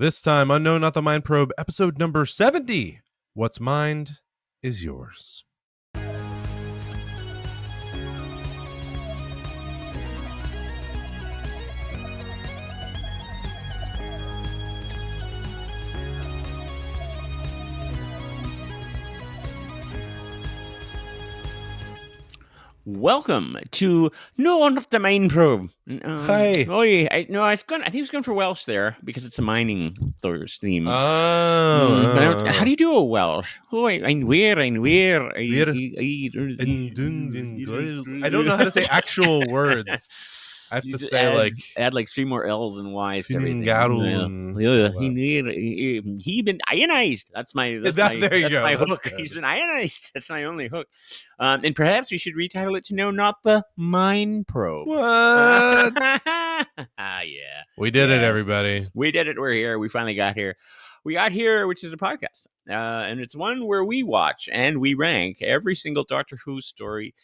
This time, Unknown Not the Mind Probe, episode number 70. What's mind is yours. Welcome to No, Not the Mind Probe. Hi. I think I was going for Welsh there because it's a mining theme. Oh. How do you do a Welsh? Ein wir. I don't know how to say actual words. I have to say add like 3 more L's and Y's to everything. He been ionized. That's my hook. Good. He's been ionized. That's my only hook. And perhaps we should retitle it to No, Not the Mind Probe. What? Yeah. We did it, everybody. We did it. We're here. We finally got here. We got here, which is a podcast. And it's one where we watch and we rank every single Doctor Who story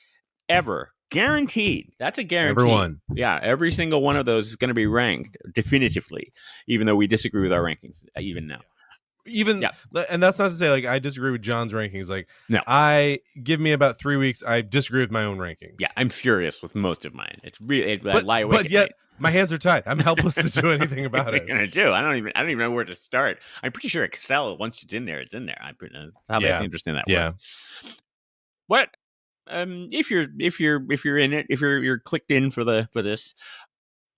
ever. Guaranteed. That's a guarantee. Everyone. Yeah, every single one of those is going to be ranked definitively, even though we disagree with our rankings even now. And that's not to say I disagree with John's rankings. No. I give me about 3 weeks. I disagree with my own rankings. Yeah, I'm furious with most of mine. It's really but yet my hands are tied. I'm helpless to do anything about it. What are you gonna do? I don't even know where to start. I'm pretty sure Excel, once it's in there, it's in there. That's how I understand that. Yeah. What? If you're in it, if you're clicked in for this,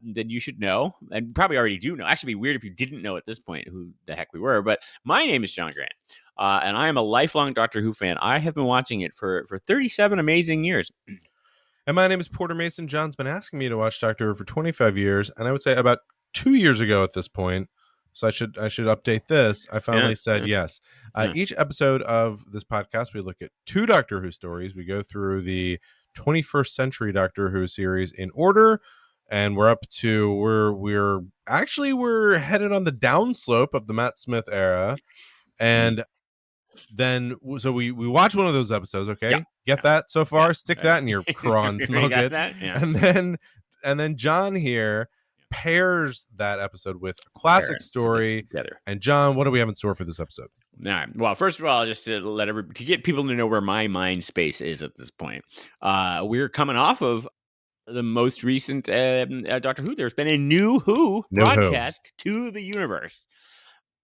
then you should know, and probably already do know. Actually, it'd be weird if you didn't know at this point who the heck we were. But my name is John Grant, and I am a lifelong Doctor Who fan. I have been watching it for 37 amazing years. And my name is Porter Mason. John's been asking me to watch Doctor Who for 25 years, and I would say about 2 years ago at this point. So I should update this. I finally said yes. Each episode of this podcast, we look at 2 Doctor Who stories. We go through the 21st century Doctor Who series in order, and we're up to we're headed on the downslope of the Matt Smith era, and then so we watch one of those episodes. Okay, get that so far. Stick that in your craw and smoke it. And then John here pairs that episode with a classic story together. And John, what do we have in store for this episode? All right. Well, first of all, just to get people to know where my mind space is at this point, we're coming off of the most recent Doctor Who. There's been a NuWho broadcast to the universe.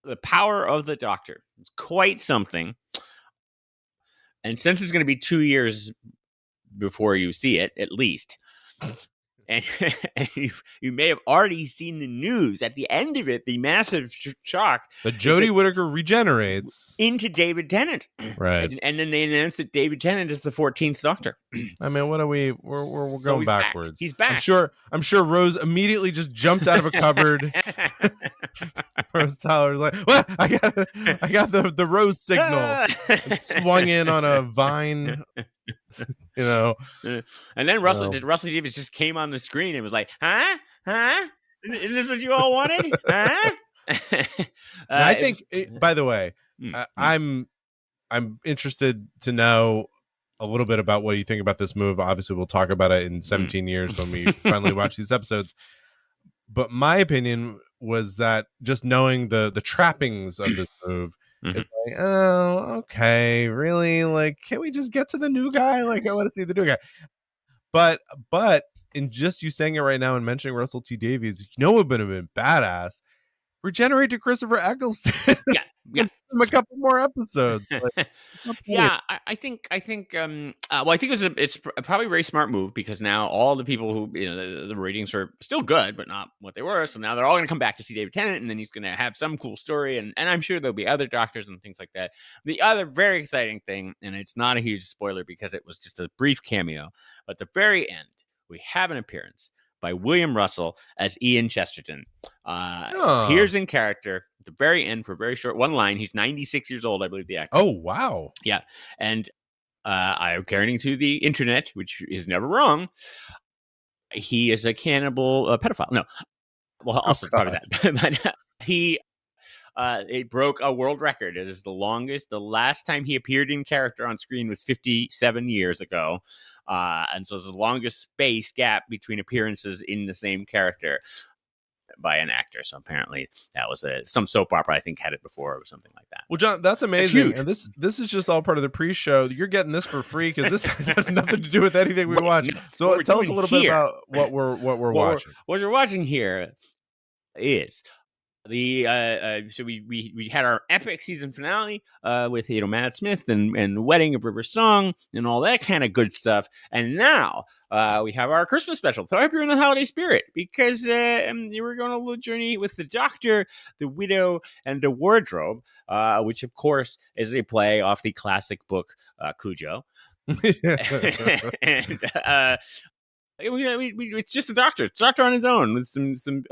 The Power of the Doctor. It's quite something. And since it's going to be 2 years before you see it, at least. And you may have already seen the news at the end of it, the massive shock. That Jodie Whittaker regenerates into David Tennant. Right. And then they announced that David Tennant is the 14th Doctor. I mean, what are we? We're going backwards. He's back. I'm sure Rose immediately just jumped out of a cupboard. Rose Tyler's like, "What? I got the Rose signal." Swung in on a vine. And then Russell Davies just came on the screen and was like, huh? Is this what you all wanted? Huh? I think by the way, I'm interested to know a little bit about what you think about this move. Obviously we'll talk about it in 17 years when we finally watch these episodes, but my opinion was that just knowing the trappings of this move, it's like, oh, okay, really? Can't we just get to the new guy? I want to see the new guy. But in just you saying it right now and mentioning Russell T Davies, it would have been badass. Regenerate to Christopher Eccleston. Yeah. A couple more episodes. I think it's probably a very smart move, because now all the people who the ratings are still good but not what they were, so now they're all going to come back to see David Tennant, and then he's going to have some cool story, and I'm sure there'll be other doctors and things like that. The other very exciting thing, and it's not a huge spoiler because it was just a brief cameo, but at the very end we have an appearance by William Russell as Ian Chesterton. Here's in character at the very end for a very short one line. He's 96 years old, I believe, the actor. Oh, wow. Yeah. And according to the internet, which is never wrong, he is a cannibal pedophile. No. Well, also probably that. But he it broke a world record. It is the longest. The last time he appeared in character on screen was 57 years ago. And so it's the longest space gap between appearances in the same character. by an actor. So apparently that was some soap opera I think had it before or something like that. Well, John, that's amazing. And this is just all part of the pre-show. You're getting this for free because this has nothing to do with anything we watch. No, so tell us a little bit about what we're watching. What you're watching here is so we had our epic season finale with Matt Smith and Wedding of River Song and all that kind of good stuff, and now we have our Christmas special. So I hope you're in the holiday spirit because we're going on a little journey with the Doctor, the Widow, and the Wardrobe, which of course is a play off the classic book Cujo. And it's just a doctor. It's a doctor on his own with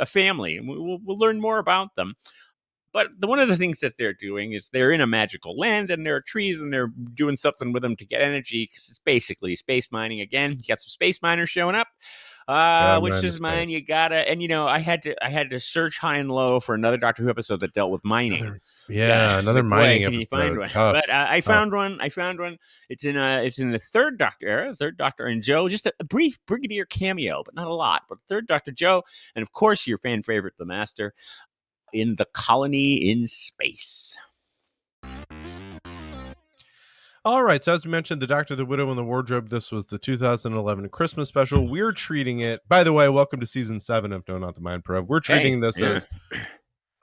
a family. We'll learn more about them. But one of the things that they're doing is they're in a magical land and there are trees and they're doing something with them to get energy because it's basically space mining again. You got some space miners showing up. Which is mine. You gotta, and I had to search high and low for another Doctor Who episode that dealt with mining. Another mining episode. Can you find one? Tough. But I found one. It's in the Third Doctor era. Third Doctor and Joe, just a brief Brigadier cameo, but not a lot. But Third Doctor Joe, and of course your fan favorite, the Master, in the colony in space. All right, so as we mentioned, The Doctor, the Widow, and the Wardrobe, this was the 2011 Christmas special. We're treating it, by the way, welcome to season 7 of No Not the Mind Probe. We're treating this as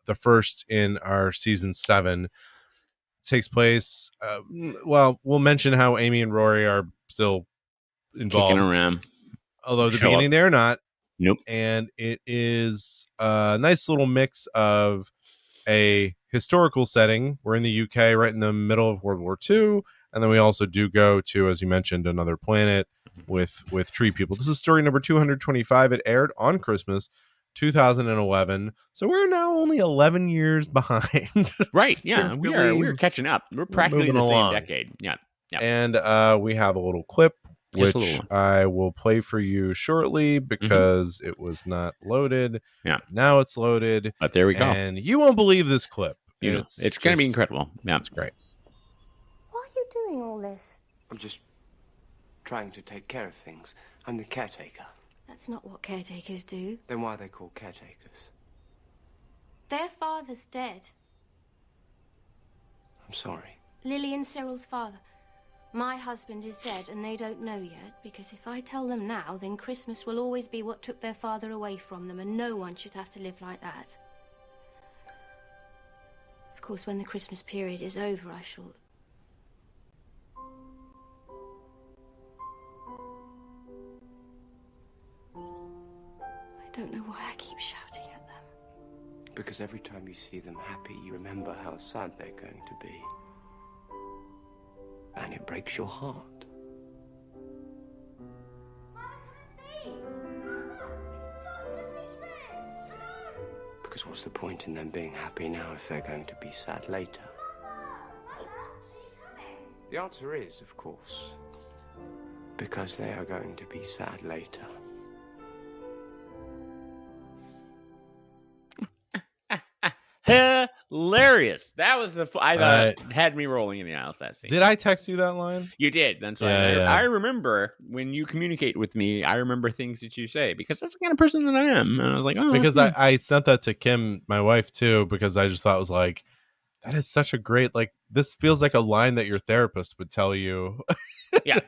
the first in our season 7. It takes place, we'll mention how Amy and Rory are still involved. Kicking around. Although the beginning they're not. Nope. And it is a nice little mix of a historical setting. We're in the UK right in the middle of World War II. And then we also do go to, as you mentioned, another planet with tree people. This is story number 225. It aired on Christmas 2011. So we're now only 11 years behind. Right. Yeah. We're catching up. We're practically in the same decade. Yeah. And we have a little clip, which I will play for you shortly because it was not loaded. Yeah. Now it's loaded. But there we go. And you won't believe this clip. It's going to be incredible. Yeah. It's great. Why are you doing all this? I'm just trying to take care of things. I'm the caretaker. That's not what caretakers do. Then why are they called caretakers? Their father's dead. I'm sorry. Lily and Cyril's father. My husband is dead and they don't know yet, because if I tell them now, then Christmas will always be what took their father away from them, and no one should have to live like that. Of course, when the Christmas period is over, I shall... I don't know why I keep shouting at them. Because every time you see them happy, you remember how sad they're going to be. And it breaks your heart. Mama, can I see? Mama, Doctor, see this! Because what's the point in them being happy now if they're going to be sad later? The answer is, of course, because they are going to be sad later. Hilarious. That was I thought had me rolling in the aisles that scene. Did I text you that line? You did. That's why I remember when you communicate with me, I remember things that you say because that's the kind of person that I am. And I was like, oh, because I sent that to Kim, my wife, too, because I just thought it was like, that is such a great, like, this feels like a line that your therapist would tell you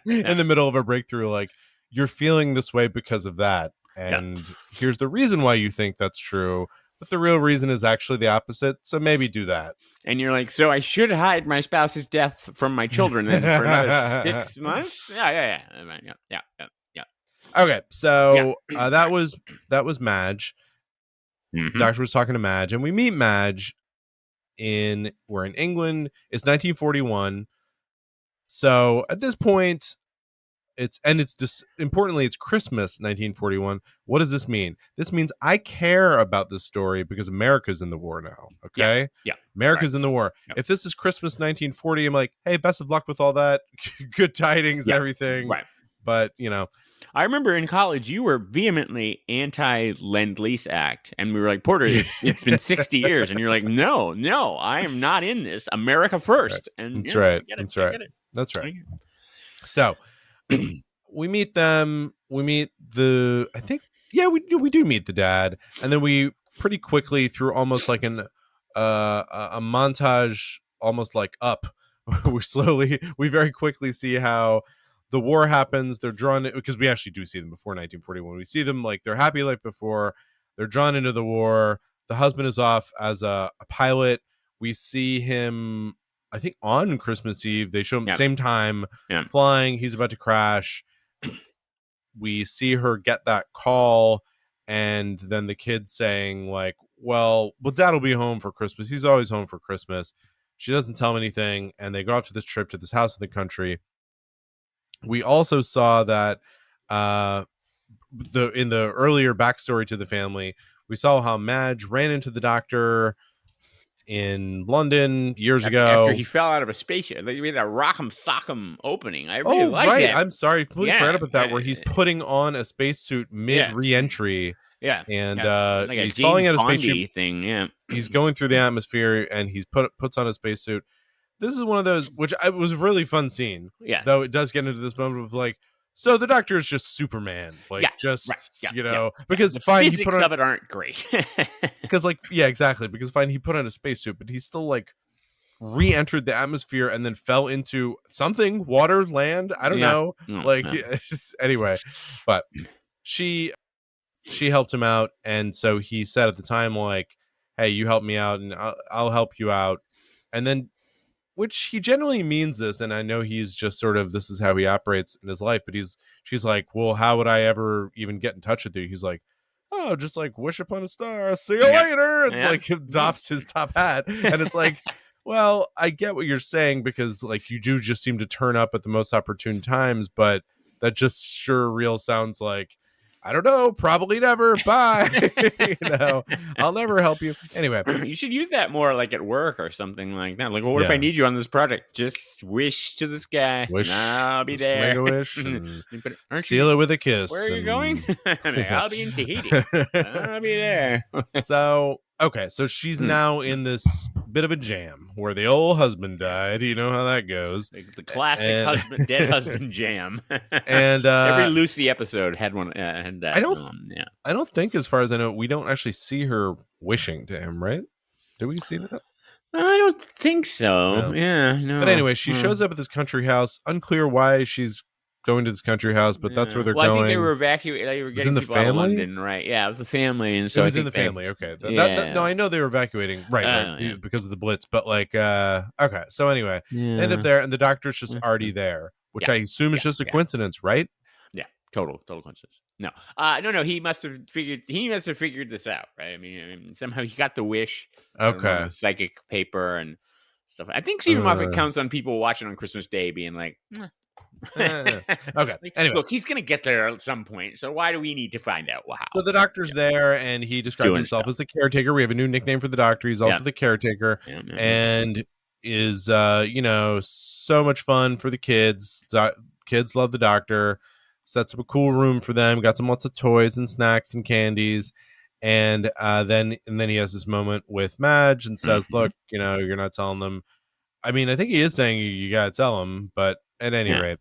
in the middle of a breakthrough. Like, you're feeling this way because of that. And here's the reason why you think that's true. But the real reason is actually the opposite. So maybe do that. And you're like, so I should hide my spouse's death from my children then for another 6 months? Yeah. Okay, so that was Madge. Mm-hmm. Doctor was talking to Madge, and we meet Madge we're in England. It's 1941. So at this point, importantly, it's Christmas 1941. What does this mean? This means I care about this story because America's in the war now. Okay. Yeah. America's in the war. Yep. If this is Christmas 1940, I'm like, hey, best of luck with all that. Good tidings and everything. Right. But, I remember in college, you were vehemently anti-Lend-Lease Act. And we were like, Porter, it's been 60 years. And you're like, no, I am not in this. America first. Right. And That's right. That's right. So we meet them. We meet we do meet the dad. And then we pretty quickly through almost like a montage, almost like Up. We very quickly see how the war happens. They're drawn, because we actually do see them before 1941. We see them like they're happy like before. They're drawn into the war. The husband is off as a pilot. We see him, I think, on Christmas Eve. They show him same time flying. He's about to crash. We see her get that call, and then the kid's saying like, well, dad will be home for Christmas. He's always home for Christmas. She doesn't tell him anything, and they go off to this trip to this house in the country. We also saw that in the earlier backstory to the family, we saw how Madge ran into the doctor in London years ago after he fell out of a spaceship. They made a rock'em sock'em opening. I really like that. I'm sorry, completely forgot about that. Where he's putting on a spacesuit mid re-entry. Yeah, and like he's falling out of a spaceship thing. Yeah, he's going through the atmosphere, and he's puts on a spacesuit. This is one of those which was a really fun scene. Yeah, though it does get into this moment of like, so the doctor is just Superman, like because the fine, physics of it aren't great. Because exactly. Because fine, he put on a spacesuit, but he still like re-entered the atmosphere and then fell into something, water, land. I don't know. Anyway, but she helped him out, and so he said at the time like, "Hey, you help me out, and I'll help you out," and then. Which he generally means this, and I know he's just sort of this is how he operates in his life. But she's like, well, how would I ever even get in touch with you? He's like, oh, just like wish upon a star, see you later, and like doffs his top hat, and it's like, well, I get what you're saying because like you do just seem to turn up at the most opportune times, but that just sure real sounds like. I don't know, probably never. Bye. I'll never help you. Anyway, you should use that more like at work or something like that. Like, well, what if I need you on this project? Just wish to the sky. Wish, and I'll be there. Make a wish and seal it with a kiss. Where are you going? I'll be in Tahiti. I'll be there. So she's now in this bit of a jam where the old husband died. You know how that goes. The classic dead husband jam. And every Lucy episode had one. Had that. I don't think, as far as I know, we don't actually see her wishing to him, right? Do we see that? I don't think so. No. Yeah, no. But anyway, she shows up at this country house. Unclear why she's going to this country house, but that's where they're going. I think they were evacuating. They were getting people out of London, right? Yeah, it was the family, and so it was in the family. Okay, no, I know they were evacuating, right, because of the Blitz. But like, okay, so anyway, they end up there, and the doctor's just already there, which I assume is just a coincidence, right? Yeah, total coincidence. No. He must have figured this out, right? I mean, somehow he got the wish. Okay, the psychic paper and stuff. I think Stephen Moffat counts on people watching on Christmas Day being like. Okay. Anyway, look, he's gonna get there at some point. So why do we need to find out how? So the doctor's there, and he describes himself as the caretaker. We have a new nickname for the doctor. He's also the caretaker, and is so much fun for the kids. Kids love the doctor. Sets up a cool room for them. Got some lots of toys and snacks and candies, and then he has this moment with Madge and says, "Look, you're not telling them." I mean, I think he is saying you gotta tell them, but. At any rate,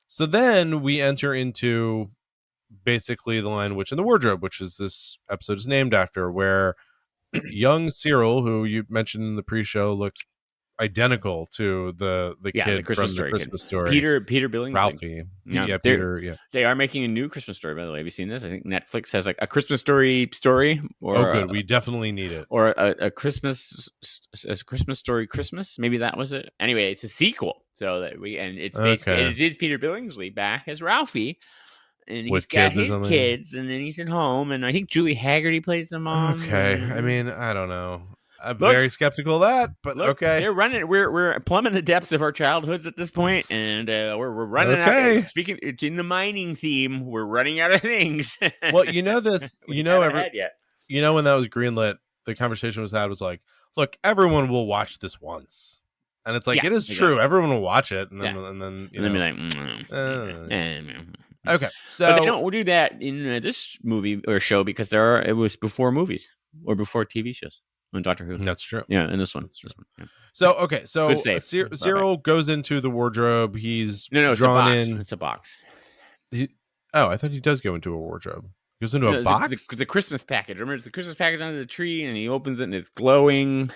so then we enter into basically the line "Witch in the Wardrobe," which is this episode is named after, where young Cyril, who you mentioned in the pre-show, looks identical to the kid from the Christmas story. Peter Billingsley. Ralphie. Peter. They are making a new Christmas story, by the way. Have you seen this? I think Netflix has like a Christmas story. Or good. We definitely need it. Or a Christmas story Christmas. Maybe that was it. Anyway, it's a sequel. So that it's basically it is Peter Billingsley back as Ralphie. And he's got his kids, and then he's at home, and I think Julie Haggerty plays the mom. Okay. I mean, I don't know. I'm very skeptical of that, but okay. They're running. We're plumbing the depths of our childhoods at this point, and we're running out. Speaking in the mining theme, we're running out of things. Well, when that was greenlit, the conversation was had was like, look, everyone will watch this once, and it's like it is true. Everyone will watch it, and then be like, okay. So but they don't do that in this movie or show because it was before movies or before TV shows. On Doctor Who. That's true. Yeah, and this one. Yeah. So, Cyril goes into the wardrobe. He's drawn in. It's a box. I thought he does go into a wardrobe. Goes into a box? The Christmas package. Remember, it's the Christmas package under the tree, and he opens it, and it's glowing.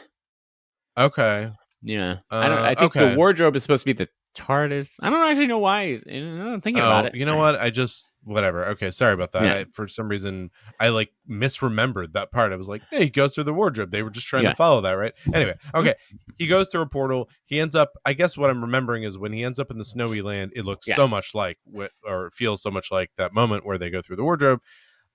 Okay. Yeah. I think the wardrobe is supposed to be the TARDIS. I don't actually know why. I'm thinking about it. You know what? Whatever. Okay, sorry about that. Yeah. For some reason, I like misremembered that part. I was like, hey, he goes through the wardrobe. They were just trying to follow that, right? Anyway, okay. He goes through a portal. He ends up, I guess what I'm remembering is when he ends up in the snowy land, it looks so much like, or feels so much like that moment where they go through the wardrobe.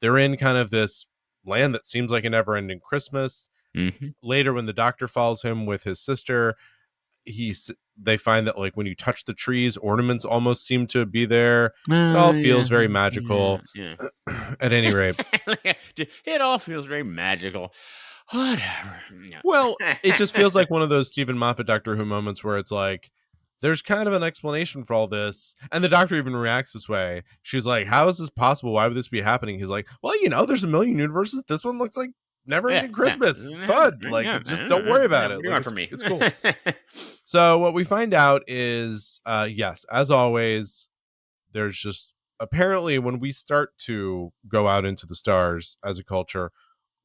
They're in kind of this land that seems like a never-ending Christmas. Mm-hmm. Later, when the doctor follows him with his sister, they find that like when you touch the trees, ornaments almost seem to be there. It all feels very magical. Yeah. At any rate, it all feels very magical. Whatever. Yeah. Well, it just feels like one of those Stephen Moffat Doctor Who moments where it's like there's kind of an explanation for all this, and the doctor even reacts this way. She's like, how is this possible? Why would this be happening? He's like, well, there's a million universes. This one looks like never-ending Christmas. It's fun. Like, just don't worry about it. Like, for me. It's cool. So what we find out is, yes, as always, there's just apparently when we start to go out into the stars as a culture,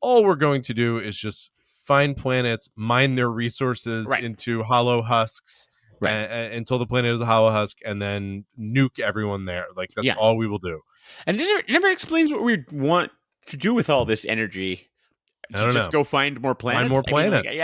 all we're going to do is just find planets, mine their resources into hollow husks until the planet is a hollow husk, and then nuke everyone there. Like, that's all we will do. And it never explains what we want to do with all this energy. I don't know. Go find more planets. Find more planets.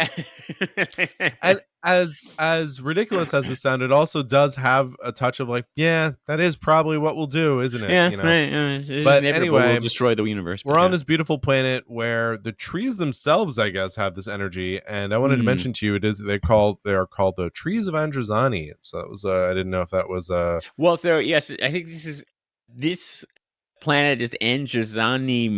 And as ridiculous as this sounded, it also does have a touch of like, yeah, that is probably what we'll do, isn't it? Yeah, right. But anyway, we'll destroy the universe. We're on this beautiful planet where the trees themselves, I guess, have this energy. And I wanted to mention to you, they are called the trees of Androzani. So that was I didn't know if that was well. So yes, I think this planet is Androzani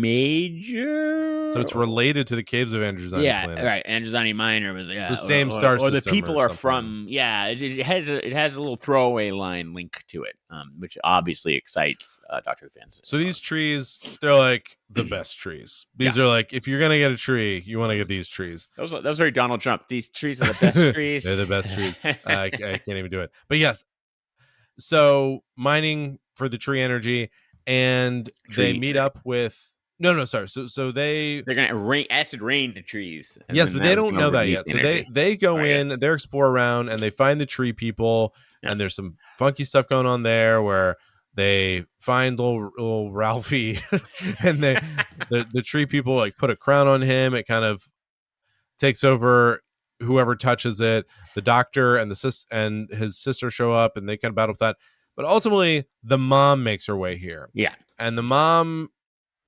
Major. So it's related to the caves of Androzani planet. Right. Androzani Minor was the same star system. Or the people are from. Yeah, it has a little throwaway line link to it, which obviously excites Doctor Who fans. So these trees, they're like the best trees. These are like, if you're gonna get a tree, you want to get these trees. That was very Donald Trump. These trees are the best trees. They're the best trees. I can't even do it. But yes, so mining for the tree energy, and they meet up with. Sorry. So they're gonna acid rain the trees. Yes, but they don't know that yet. So they go in, they explore around, and they find the tree people. Yeah. And there's some funky stuff going on there where they find little Ralphie, and the tree people like put a crown on him. It kind of takes over whoever touches it. The doctor and and his sister show up, and they kind of battle with that. But ultimately, the mom makes her way here. Yeah, and the mom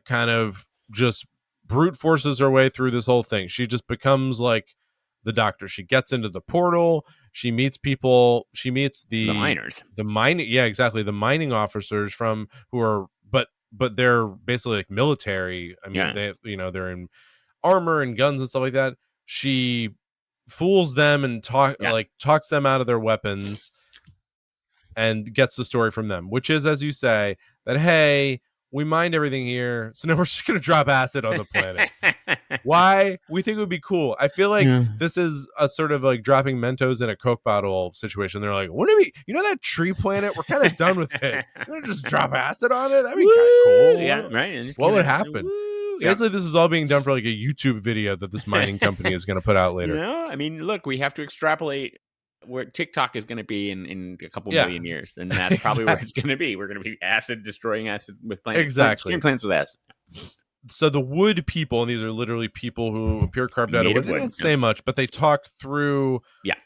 kind of just brute forces her way through this whole thing. She just becomes like the doctor. She gets into the portal. She meets people. She meets the miners. The mining, yeah, exactly. The mining officers who are, but they're basically like military. I mean, they're in armor and guns and stuff like that. She fools them and talks them out of their weapons, and gets the story from them, which is, as you say, that hey, we mined everything here, so now we're just going to drop acid on the planet. Why? We think it would be cool. I feel like this is a sort of like dropping Mentos in a Coke bottle situation. They're like, wouldn't it be, that tree planet? We're kind of done with it. We're going to just drop acid on it? That'd be kind of cool. Yeah, right. What would happen? Basically, this is all being done for like a YouTube video that this mining company is going to put out later. No, I mean, look, we have to extrapolate where TikTok is going to be in a couple million years, and that's probably where it's going to be. We're going to be destroying acid with planets. Exactly. Planets with acid. So the wood people, and these are literally people who appear carved out of wood. They don't say much, but they talk through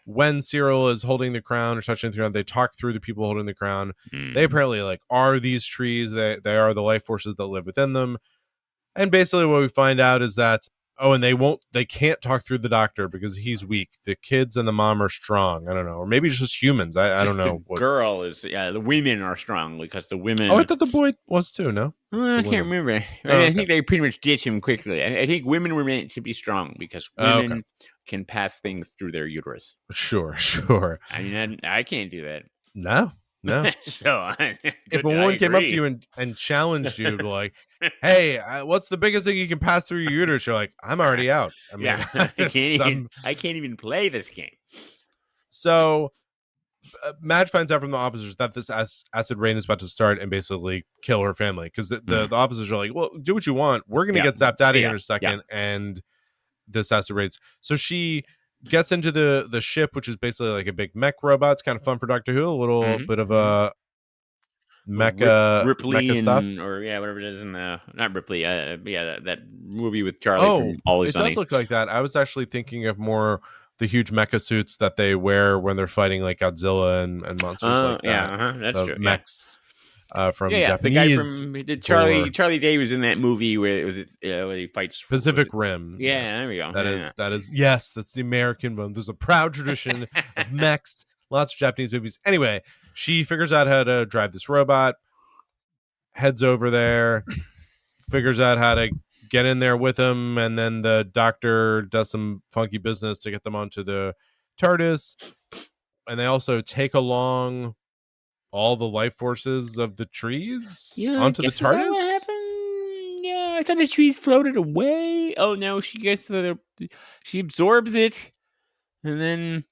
when Cyril is holding the crown or touching the crown. They talk through the people holding the crown. They apparently are these trees. They are the life forces that live within them. And basically what we find out is that and they can't talk through the doctor because he's weak. The kids and the mom are strong. I don't know. Or maybe just humans. I don't know. The girl is, the women are strong because the women. Oh, I thought the boy was too, no? I can't remember. I think they pretty much ditch him quickly. I think women were meant to be strong because women can pass things through their uterus. Sure. I mean, I can't do that. No. So if a woman came up to you and challenged you to like, hey, what's the biggest thing you can pass through your uterus? You're like, I'm already out. I mean, I can't even play this game. So Madge finds out from the officers that this acid rain is about to start and basically kill her family, because the officers are like, well, do what you want, we're gonna get zapped out of here in a second. And this acid rains. So she gets into the ship, which is basically like a big mech robot. It's kind of fun for Doctor Who, a little bit of a Ripley stuff, or whatever it is in the not Ripley, that movie with Charlie from Always Sunny. It does look like that. I was actually thinking of more the huge mecha suits that they wear when they're fighting like Godzilla and monsters like that. That's the true. Mechs from Japanese. The guy from Charlie Day was in that movie where where he fights Pacific Rim. Yeah, there we go. That is yes, that's the American one. There's a proud tradition of mechs. Lots of Japanese movies. Anyway, she figures out how to drive this robot, heads over there, figures out how to get in there with him, and then the Doctor does some funky business to get them onto the TARDIS. And they also take along all the life forces of the trees onto the TARDIS. What happened? Yeah, I thought the trees floated away. Oh no, she absorbs it, and then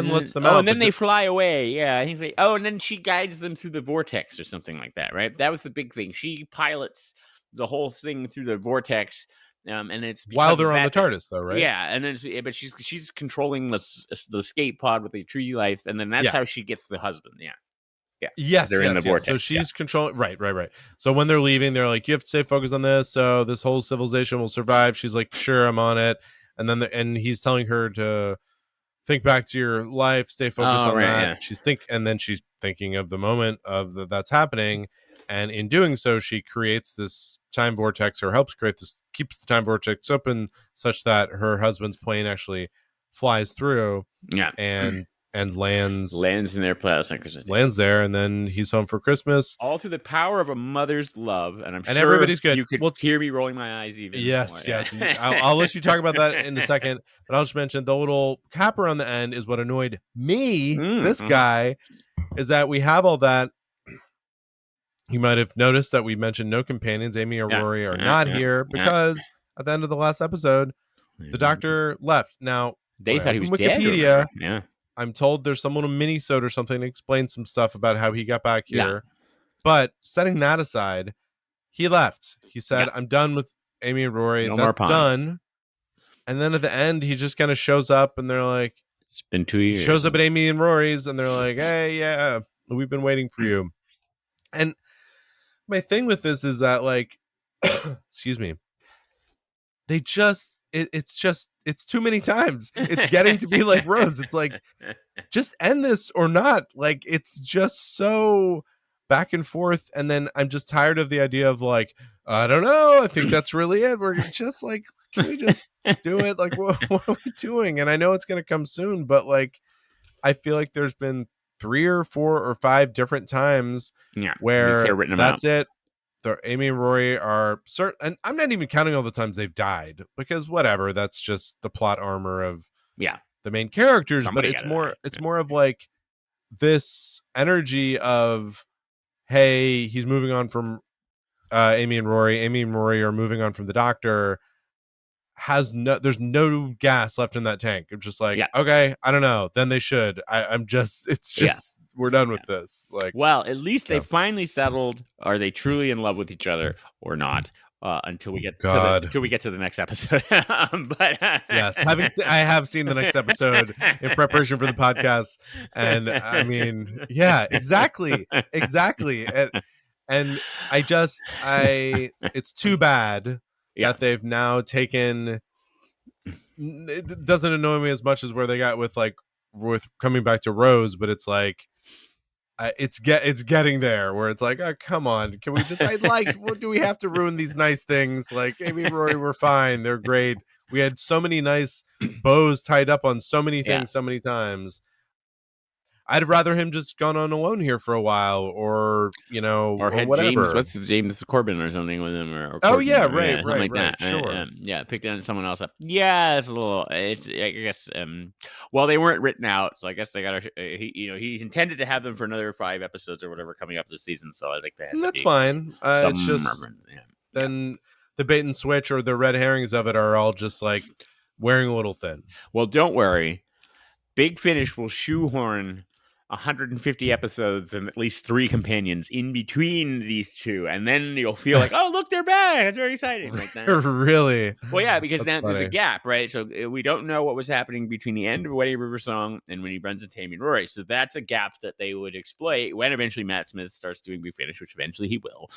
lets them out. And then they fly away. Yeah, I think and then she guides them through the vortex or something like that, right? That was the big thing. She pilots the whole thing through the vortex, and it's while they're on the TARDIS, though, right? Yeah, and then but she's controlling the escape pod with the tree life, and then that's how she gets the husband. Yeah. Yes, they're in the vortex. So she's controlling. Right. So when they're leaving, they're like, "You have to stay focused on this, so this whole civilization will survive." She's like, "Sure, I'm on it." And then and he's telling her to think back to your life, stay focused on that. Yeah. And then she's thinking of the moment of that's happening, and in doing so, she creates this time vortex, or helps create this, keeps the time vortex open such that her husband's plane actually flies through. Yeah, and lands in their place on Christmas Day. Lands there, and then he's home for Christmas. All through the power of a mother's love, and I'm sure everybody's good. You could hear me rolling my eyes even. Yes. I'll let you talk about that in a second, but I'll just mention the little capper on the end is what annoyed me. This guy is that we have all that. You might have noticed that we mentioned no companions. Amy or Rory are not here because at the end of the last episode, the Doctor left. Now they thought he was Wikipedia. Dead. I'm told there's some little mini-sode or something to explain some stuff about how he got back here. But setting that aside, he left. He said, I'm done with Amy and Rory. That's done. And then at the end, he just kind of shows up, and they're like, it's been 2 years. Shows up at Amy and Rory's, and they're like, hey, yeah, we've been waiting for you. And my thing with this is that, like, excuse me, they just, it's too many times. It's getting to be like Rose. It's like, just end this or not. Like, it's just so back and forth. And then I'm just tired of the idea of like, I don't know, I think that's really it. We're just like, can we just do it? Like, what are we doing? And I know it's going to come soon, but like, I feel like there's been 3 or 4 or 5 different times where that's it. Amy and Rory are certain, and I'm not even counting all the times they've died, because whatever, that's just the plot armor of the main characters. But it's more of like this energy of, hey, he's moving on from Amy and Rory. Amy and Rory are moving on from the Doctor. There's no gas left in that tank. I'm just like, okay, I don't know. Then they should. We're done with this. Like, well, at least they finally settled. Are they truly in love with each other or not? Until we get to the next episode. But yes, I have seen the next episode in preparation for the podcast, and I mean, yeah, exactly. And it's too bad that they've now taken. It doesn't annoy me as much as where they got with coming back to Rose, but it's like. It's getting there where it's like, oh, come on, can we just what do we have to ruin these nice things? Like, Amy and Rory were fine, they're great, we had so many nice bows tied up on so many things so many times. I'd rather him just gone on alone here for a while, or whatever. James Corbin or something with him, or Corbin, right, that. Sure, pick someone else up. Yeah, it's a little. It's I guess. Well, they weren't written out, so I guess they got. He's intended to have them for another 5 episodes or whatever coming up this season. So I think they had. That's fine. It's just then the bait and switch or the red herrings of it are all just like wearing a little thin. Well, don't worry. Big Finish will shoehorn 150 episodes and at least 3 companions in between these two, and then you'll feel like, oh, look, they're back. It's very exciting. Like that. Really? Well, yeah, because That's then there's a funny. gap, right? So we don't know what was happening between the end of Wedding River Song and when he runs into Tammy and Rory. So that's a gap that they would exploit when eventually Matt Smith starts doing Big Finish, which eventually he will.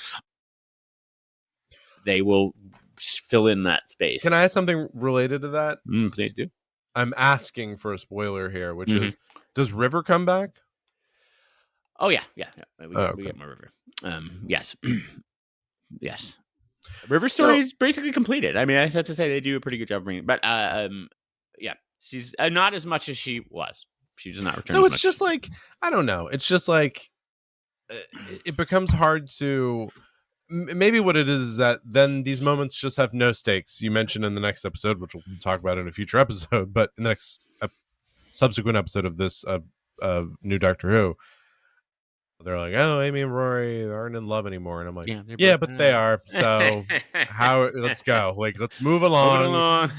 They will fill in that space. Can I ask something related to that? Please do. I'm asking for a spoiler here, which is, does River come back? Oh yeah. We get more River. Yes, yes. River's story is basically completed. I mean, I have to say they do a pretty good job bringing it, but yeah, she's not as much as she was. She does not return. So it's just like, I don't know. It's just like it becomes hard to. Maybe what it is that then these moments just have no stakes. You mentioned in the next episode, which we'll talk about in a future episode, but in the next subsequent episode of this of New Doctor Who, they're like, oh, Amy and Rory aren't in love anymore, and I'm like, yeah, but they are. So let's go. Like, let's move along.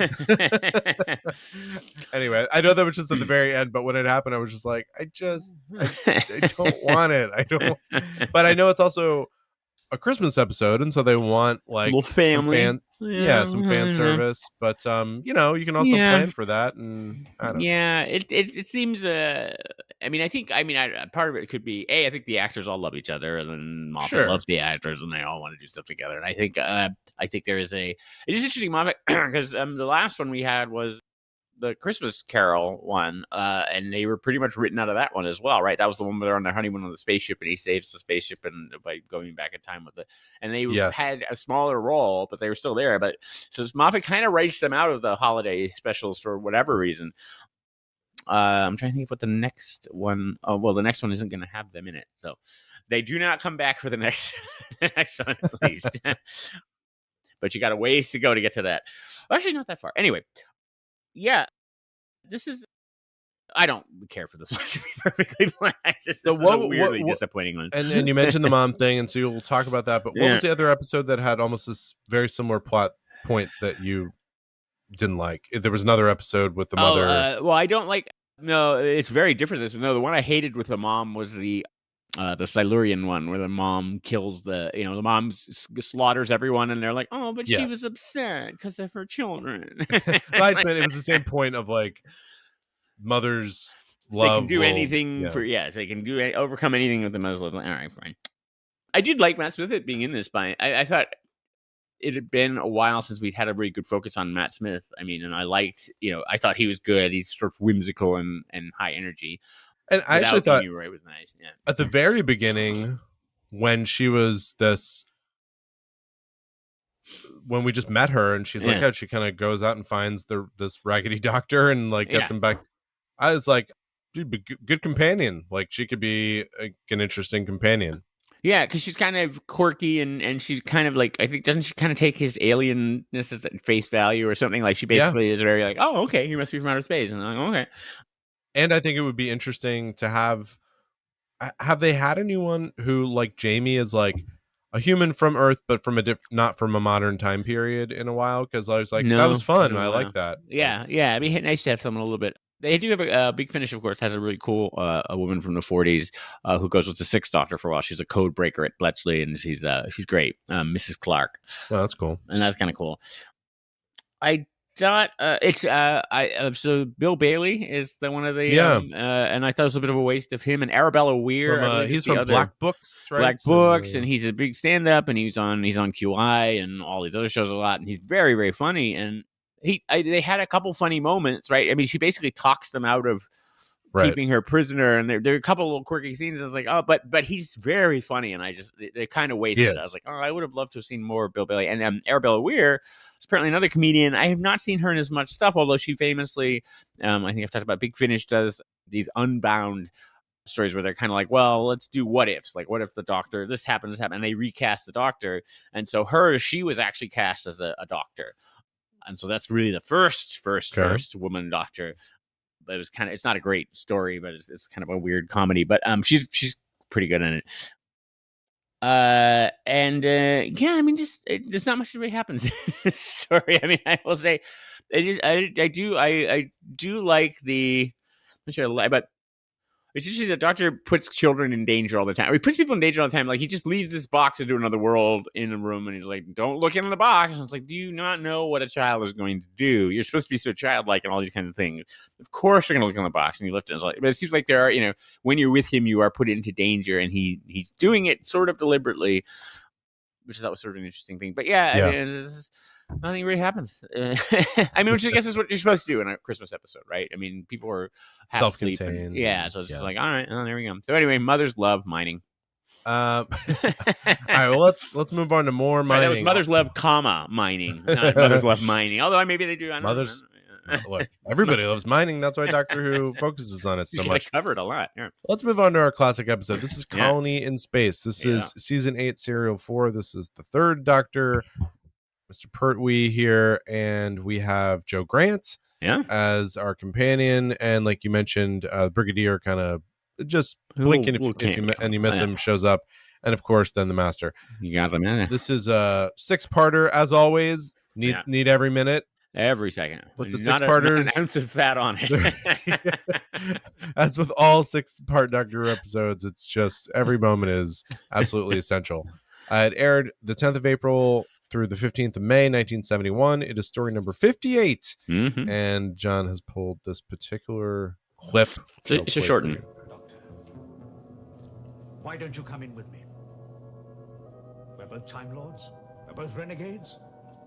Anyway, I know that was just at the very end, but when it happened, I was just like, I don't want it. I don't. But I know it's also a Christmas episode, and so they want like little family, some fan service. But you know, you can also plan for that, and I don't know. It seems. I mean, part of it could be I think the actors all love each other, and then Moffat loves the actors, and they all want to do stuff together. And I think there is it is interesting, Moffat, because the last one we had was the Christmas Carol one, and they were pretty much written out of that one as well, right? That was the one where they're on their honeymoon on the spaceship, and he saves the spaceship and by going back in time with it. And they had a smaller role, but they were still there. But so Moffat kind of writes them out of the holiday specials for whatever reason. I'm trying to think of what the next one. Oh, well, the next one isn't going to have them in it, so they do not come back for the next one at least. But you got a ways to go to get to that. Actually, not that far. Anyway. Yeah, this is. I don't care for this one, to be perfectly blunt. This is a weirdly disappointing one. And you mentioned the mom thing, and so you'll talk about that. But what was the other episode that had almost this very similar plot point that you didn't like? There was another episode with the mother. Well, I don't like. No, it's very different. The one I hated with the mom was the Silurian one, where the mom kills the mom slaughters everyone, and they're like, oh, but she was upset because of her children. I just meant it was the same point of like mother's love. They can do anything for they can overcome anything with the mother's love. All right, fine. I did like Matt Smith being in this. I thought it had been a while since we'd had a really good focus on Matt Smith. I mean, and I liked, I thought he was good. He's sort of whimsical and high energy. And I actually thought it was nice. Yeah. At the very beginning, when she was when we just met her, and she's like, she kind of goes out and finds this raggedy doctor and like gets him back. I was like, dude, good companion. Like she could be an interesting companion. Yeah, because she's kind of quirky and she's kind of like, I think, doesn't she kind of take his alienness as at face value or something? Like she basically is very like, oh, okay, you must be from outer space. And I'm like, okay. And I think it would be interesting to have they had anyone who like Jamie is like a human from Earth, but from not from a modern time period in a while? Because I was like, that was fun. I like that. Yeah. It'd be nice to have someone a little bit. They do have a Big Finish, of course, has a really cool a woman from the 40s who goes with the Sixth Doctor for a while. She's a code breaker at Bletchley, and she's great, Mrs. Clark. Oh, that's cool. And that's kind of cool. I thought so Bill Bailey is one of the and I thought it was a bit of a waste of him and Arabella Weir. He's from Black Books, right? Black Books, and he's a big stand-up, and he's on QI and all these other shows a lot, and he's very, very funny. And they had a couple funny moments, right? I mean, she basically talks them out of keeping her prisoner, and there are a couple little quirky scenes. I was like, oh, but he's very funny, and they kind of wasted it. I was like, oh, I would have loved to have seen more of Bill Bailey. And Arabella Weir is apparently another comedian. I have not seen her in as much stuff, although she famously, I think I've talked about, Big Finish does these Unbound stories where they're kind of like, well, let's do what ifs. Like, what if the Doctor, this happens, and they recast the Doctor. And so she was actually cast as a Doctor. And so that's really the first woman Doctor. But it was it's not a great story, but it's kind of a weird comedy. But she's pretty good in it. I mean, there's not much that really happens in this story. I mean, I will say, I do like the. I'm not sure, but It's usually the Doctor puts children in danger all the time. He puts people in danger all the time. Like, he just leaves this box to do another world in a room, and he's like, don't look in the box. And it's like, do you not know what a child is going to do? You're supposed to be so childlike and all these kinds of things. Of course you're going to look in the box, and you lift it. But it seems like there are, when you're with him, you are put into danger, and he's doing it sort of deliberately, which I thought was sort of an interesting thing. But yeah. I mean, nothing really happens. I mean, which I guess is what you're supposed to do in a Christmas episode, right? I mean, people are self-contained. So it's just like, all right, there we go. So anyway, mothers love mining. All right, well, let's move on to more mining. That was mothers love, mining, not mothers love mining. Although maybe they do. Mothers. Look, everybody loves mining. That's why Doctor Who focuses on it so much. Covered a lot. Yeah. Let's move on to our classic episode. This is Colony in Space. This is season 8, serial 4. This is the third Doctor, Mr. Pertwee here, and we have Joe Grant as our companion. And like you mentioned, Brigadier kind of just blinking if you miss him, shows up. And of course, then the Master. You got the man. This is a 6-parter, as always. Need every minute. Every second. With the 6-parters. Not an ounce of fat on it. As with all 6-part Doctor Who episodes, it's just every moment is absolutely essential. It aired the 10th of April through the 15th of May, 1971. It is story number 58. Mm-hmm. And John has pulled this particular clip. It's a short one. Doctor, why don't you come in with me? We're both Time Lords. We're both renegades.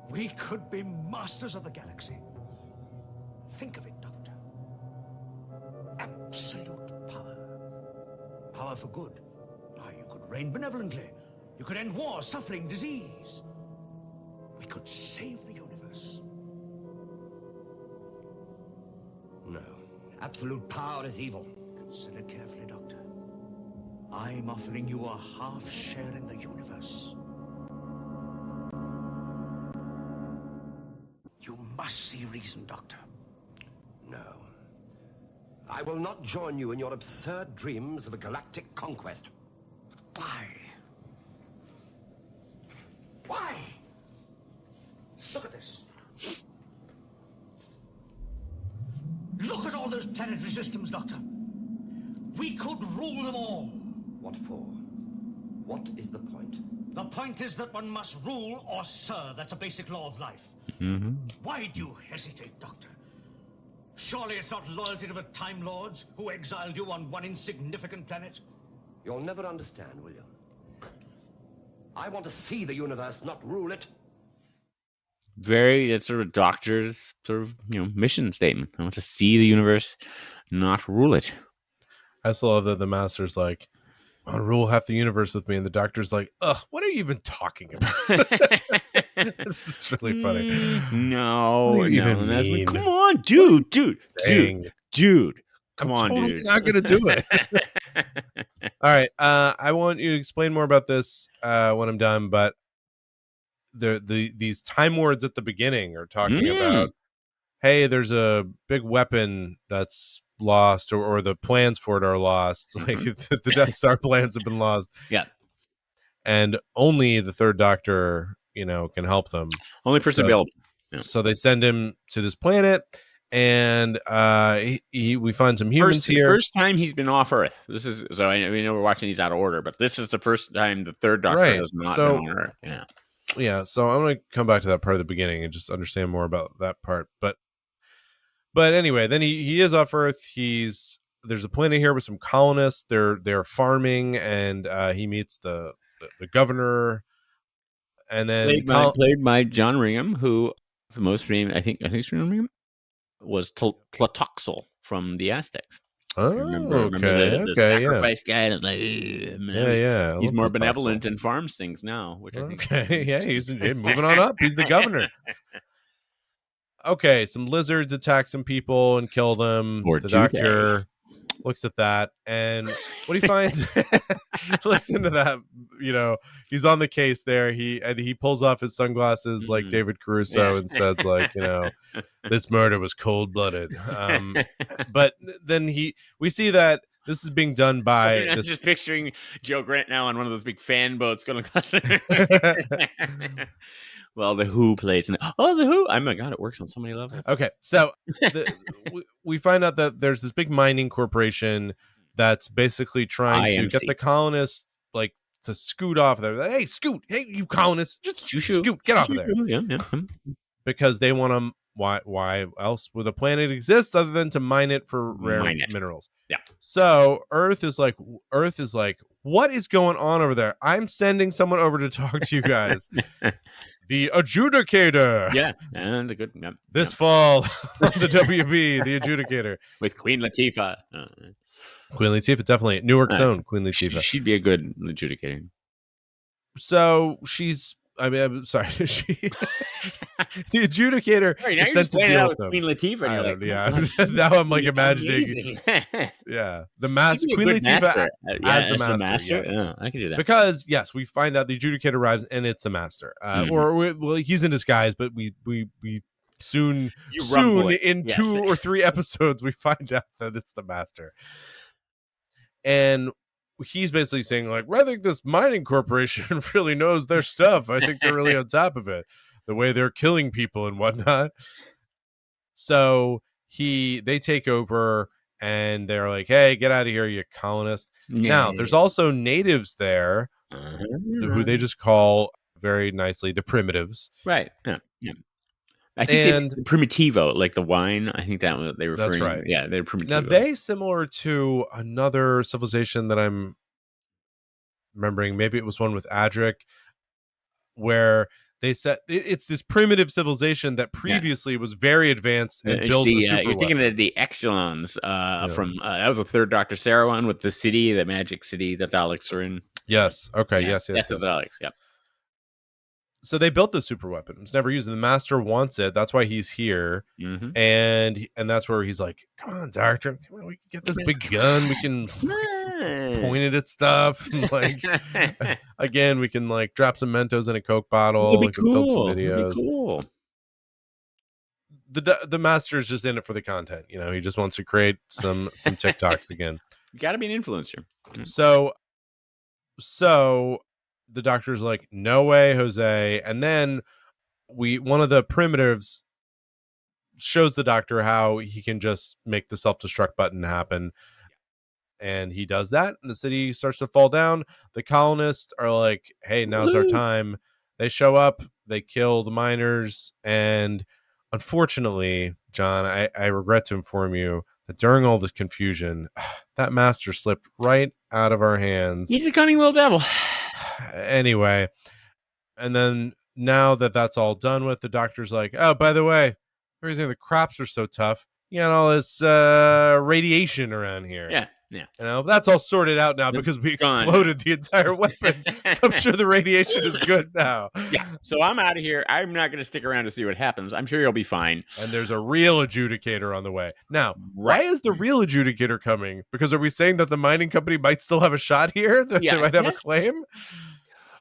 We could be masters of the galaxy. Think of it, Doctor. Absolute power. Power for good. Why, you could reign benevolently. You could end war, suffering, disease. We could save the universe. No. Absolute power is evil. Consider carefully, Doctor. I'm offering you a half share in the universe. You must see reason, Doctor. No. I will not join you in your absurd dreams of a galactic conquest. Why? Why? Look at this. Look at all those planetary systems, Doctor. We could rule them all. What for? What is the point? The point is that one must rule or serve. That's a basic law of life. Mm-hmm. Why do you hesitate, Doctor? Surely it's not loyalty to the Time Lords who exiled you on one insignificant planet? You'll never understand, will you? I want to see the universe, not rule it. That's sort of Doctor's sort of mission statement. I want to see the universe, not rule it. I still love that the Master's like, I want to rule half the universe with me, and the Doctor's like, ugh, what are you even talking about? This is really funny. No, like, come on, dude. Come on, totally dude. Not gonna do it. All right, I want you to explain more about this when I'm done. But these Time Lords at the beginning are talking about, hey, there's a big weapon that's lost, or the plans for it are lost. Like the Death Star plans have been lost. Yeah, and only the third Doctor, can help them. Only person available. Yeah. So they send him to this planet, and we find some humans here. First time he's been off Earth. This is so. I know we're watching these out of order, but this is the first time the third Doctor has not been on Earth. Yeah. So I'm going to come back to that part of the beginning and just understand more about that part. But anyway, then he is off Earth. There's a planet here with some colonists. They're farming, and he meets the governor. And then played by John Ringham, who the most famous, I think it's John Ringham, was Tlatoxel from the Aztecs. Oh, remember the sacrifice guy? And like, he's more benevolent and farms things now, which I think. He's moving on up. He's the governor. Okay, some lizards attack some people and kill them. The Doctor looks at that, and what he finds, looks into that. He's on the case there. He pulls off his sunglasses like David Caruso and says, like, this murder was cold blooded. But then we see that this is being done by. I'm just picturing Joe Grant now on one of those big fan boats going across. Well, the Who plays in the Who. Oh my God, it works on so many levels. Okay, so we find out that there's this big mining corporation that's basically trying to get IMC. the colonists like to scoot off there. Hey, scoot! Hey, you colonists, just scoot! Get off of there! Yeah. Because they want to. Why else would the planet exist other than to mine it for rare minerals? Yeah. So Earth is like, what is going on over there? I'm sending someone over to talk to you guys. The Adjudicator. Yeah, and a good this fall on the WB, the Adjudicator with Queen Latifah. Queen Latifah, definitely Newark's own Queen Latifah. She'd be a good adjudicator. So she's. I'm sorry. The Adjudicator is sent to deal with them. Queen Latifah. And yeah. Now I'm like imagining. Yeah, the master, Queen Latifah as the master. Yes. Yeah, I can do that. Because yes, we find out the Adjudicator arrives and it's the master, or he's in disguise, but we soon in 2 or 3 episodes we find out that it's the master, and he's basically saying like, I think this mining corporation really knows their stuff. I think they're really on top of it, the way they're killing people and whatnot. So they take over and they're like, hey, get out of here, you colonist. Now there's also natives there who they just call very nicely the primitives. Right. Yeah. I think Primitivo, like the wine. I think that they were. That's right. Yeah, they're Primitivo. Now they similar to another civilization that I'm remembering. Maybe it was one with Adric, where they said it's this primitive civilization that previously was very advanced and built a super You're thinking of the Exilons from that was the Third Doctor Sarah one with the city, the magic city that Daleks are in. Yes. Okay. Yes. That's the Daleks. Yep. So they built the super weapon. It's never used. And the master wants it. That's why he's here. And that's where he's like, come on, Doctor. Come on, we can get this big gun. We can point it at stuff. Like, again, we can like drop some Mentos in a Coke bottle. We can film some videos. Cool. The master is just in it for the content. He just wants to create some TikToks again. You got to be an influencer. So the doctor's like, no way, Jose. And then one of the primitives shows the doctor how he can just make the self-destruct button happen. And he does that, and the city starts to fall down. The colonists are like, hey, now's our time. They show up, they kill the miners, and unfortunately, John, I regret to inform you that during all this confusion, that master slipped right out of our hands. He's a cunning little devil. Anyway, and then now that that's all done with, the doctor's like, oh, by the way, the reason the crops are so tough, you got all this radiation around here. Yeah. That's all sorted out now because we exploded the entire weapon. So I'm sure the radiation is good now. Yeah. So I'm out of here. I'm not going to stick around to see what happens. I'm sure you'll be fine. And there's a real adjudicator on the way. Now, why is the real adjudicator coming? Because are we saying that the mining company might still have a shot here? That they might have a claim?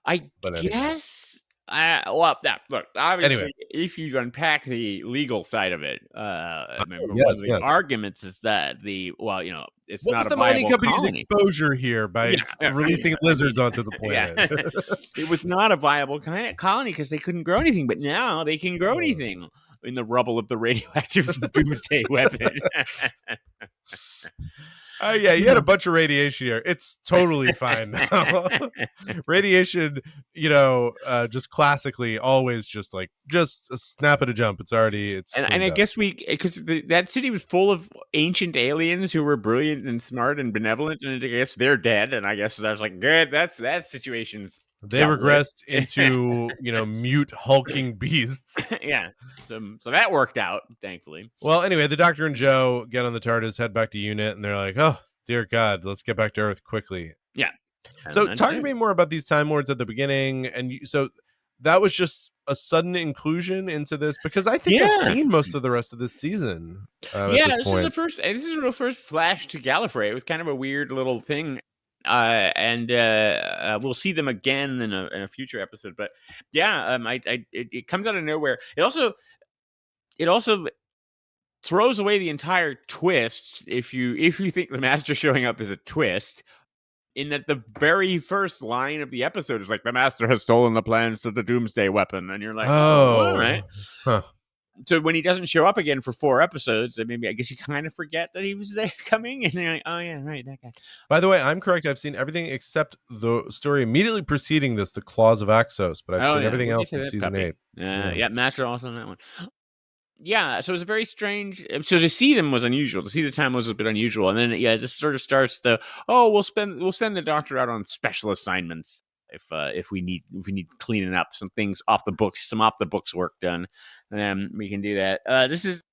I guess. Look, obviously, if you unpack the legal side of it, one of the arguments is that it's what not was a the mining company's colony. Exposure here by releasing lizards onto the planet. It was not a viable colony because they couldn't grow anything, but now they can grow anything in the rubble of the radioactive doomsday weapon. You had a bunch of radiation here. It's totally fine now. Radiation, just classically always just a snap and a jump. It's and I guess because that city was full of ancient aliens who were brilliant and smart and benevolent, and I guess they're dead. And I guess that's like good. That situation's. They regressed into, mute hulking beasts. Yeah. So that worked out, thankfully. Well, anyway, the doctor and Joe get on the TARDIS, head back to unit, and they're like, oh, dear God, let's get back to Earth quickly. Yeah. So talk to me more about these Time Lords at the beginning. And so that was just a sudden inclusion into this, because I think I've seen most of the rest of this season. This is the first flash to Gallifrey. It was kind of a weird little thing. And we'll see them again in a future episode. But it comes out of nowhere. It also throws away the entire twist if you think the Master showing up is a twist. In that the very first line of the episode is like, the Master has stolen the plans to the Doomsday weapon, and you're like, oh all right. Huh. So when he doesn't show up again for 4 episodes, then maybe I guess you kind of forget that he was there coming, and you're like, oh yeah, right, that guy. By the way, I'm correct. I've seen everything except the story immediately preceding this, The Claws of Axos, but I've seen everything else in season 8. Yeah, Master also on that one. Yeah, so it was a very strange. So to see them was unusual. To see the time was a bit unusual, and then this sort of starts we'll send the Doctor out on special assignments if we need cleaning up some things off the books, some off the books work done, then we can do that. This is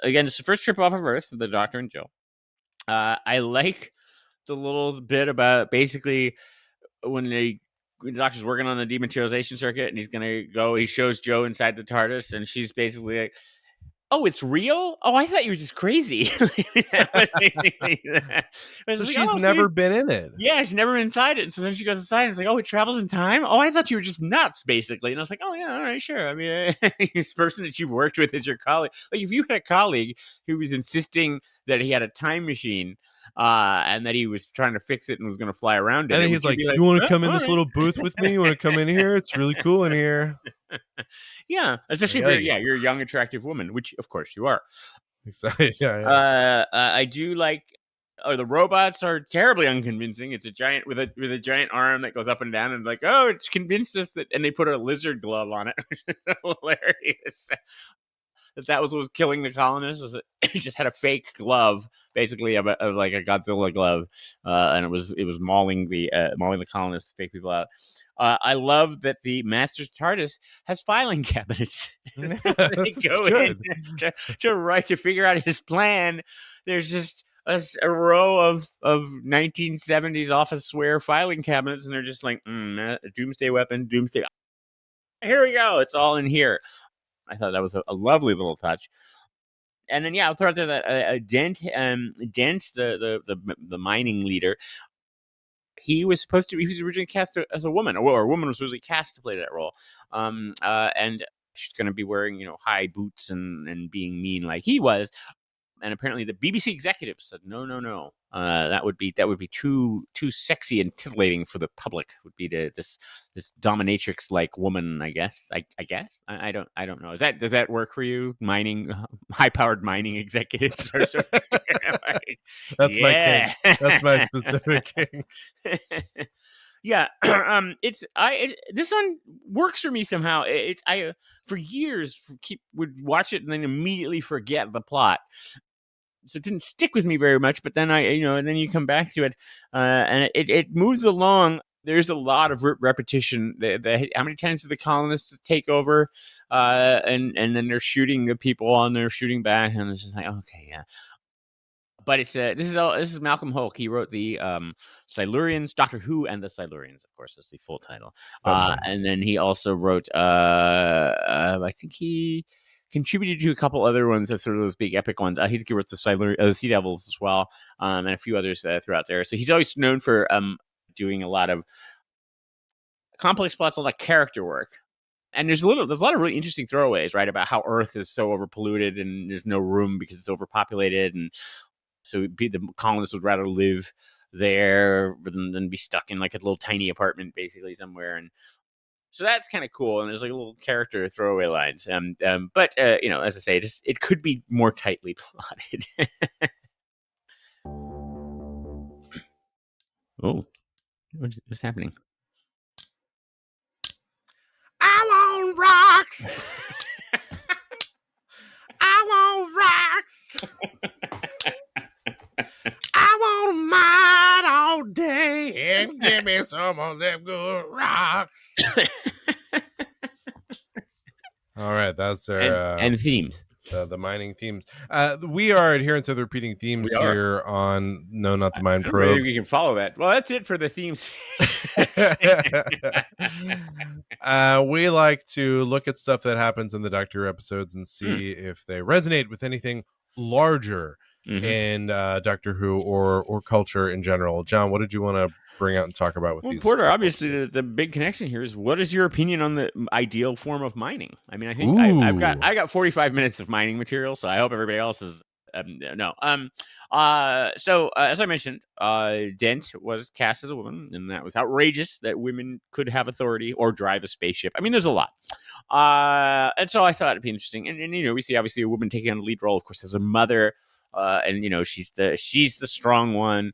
the first trip off of Earth for the Doctor and Jill. I like the little bit about basically when the Doctor's working on the dematerialization circuit, and he's gonna go. He shows Jo inside the TARDIS, and she's basically like, "Oh, it's real? Oh, I thought you were just crazy." That was basically that. So she's never been in it. Yeah, she's never been inside it. And so then she goes inside, and it's like, "Oh, it travels in time? Oh, I thought you were just nuts," basically. And I was like, "Oh, yeah, all right, sure." I mean, this person that you've worked with is your colleague. Like, if you had a colleague who was insisting that he had a time machine, and that he was trying to fix it and was going to fly around it. And then he's like, "You want to come in this little booth with me? You want to come in here? It's really cool in here." Yeah, especially if you're a young, attractive woman, which of course you are. Exactly. Yeah. I do like. The robots are terribly unconvincing. It's a giant with a giant arm that goes up and down, and like, oh, it's convinced us that, and they put a lizard glove on it, which is hilarious. That was what was killing the colonists. Was that he just had a fake glove, basically of like a Godzilla glove, and it was mauling the colonists, fake people out. I love that the Master's TARDIS has filing cabinets. Yeah, they go in to figure out his plan. There's just a row of 1970s office wear filing cabinets, and they're just like doomsday weapon, doomsday. Here we go. It's all in here. I thought that was a lovely little touch. And then I'll throw out there that Dent, the mining leader, he was originally cast as a woman, or a woman was originally cast to play that role. And she's going to be wearing high boots and being mean like he was. And apparently the BBC executives said no. That would be too sexy and titillating for the public. Would be this dominatrix like woman, I guess. I guess I don't know. Does that work for you? Mining, high powered mining executives or something? That's my king. That's my specific king. Yeah, this one works for me somehow. I for years would watch it and then immediately forget the plot. So it didn't stick with me very much, but then and then you come back to it, and it moves along. There's a lot of repetition. How many times do the colonists take over, and then they're shooting the people and they're shooting back, and it's just like, okay, yeah. But this is Malcolm Hulke. He wrote the Silurians, Doctor Who and the Silurians, of course, is the full title. Right. And then he also wrote, I think he contributed to a couple other ones, that's sort of those big epic ones. He wrote the Sea Devils as well, and a few others throughout there. So he's always known for doing a lot of complex plots, a lot of character work. And there's a lot of really interesting throwaways, right, about how Earth is so overpolluted and there's no room because it's overpopulated, and so the colonists would rather live there than be stuck in like a little tiny apartment, basically somewhere. And so that's kind of cool. And there's like a little character throwaway lines. But as I say, it could be more tightly plotted. Oh, what's happening? I want rocks. I want rocks. I want them mine all day and give me some of them good rocks. All right, that's our and themes. The mining themes. We are adherent to the repeating themes here on No Not the Mind Probe. Maybe we can follow that. Well, that's it for the themes. We like to look at stuff that happens in the Doctor episodes and see if they resonate with anything larger in Doctor Who or culture in general. John, what did you want to bring out and talk about with these? Porter, obviously the big connection here is, what is your opinion on the ideal form of mining? I mean, I think I got 45 minutes of mining material, so I hope everybody else is No. So as I mentioned, Dent was cast as a woman, and that was outrageous that women could have authority or drive a spaceship. I mean, there's a lot. And so I thought it'd be interesting. And we see obviously a woman taking on a lead role, of course, as a mother, and she's the strong one.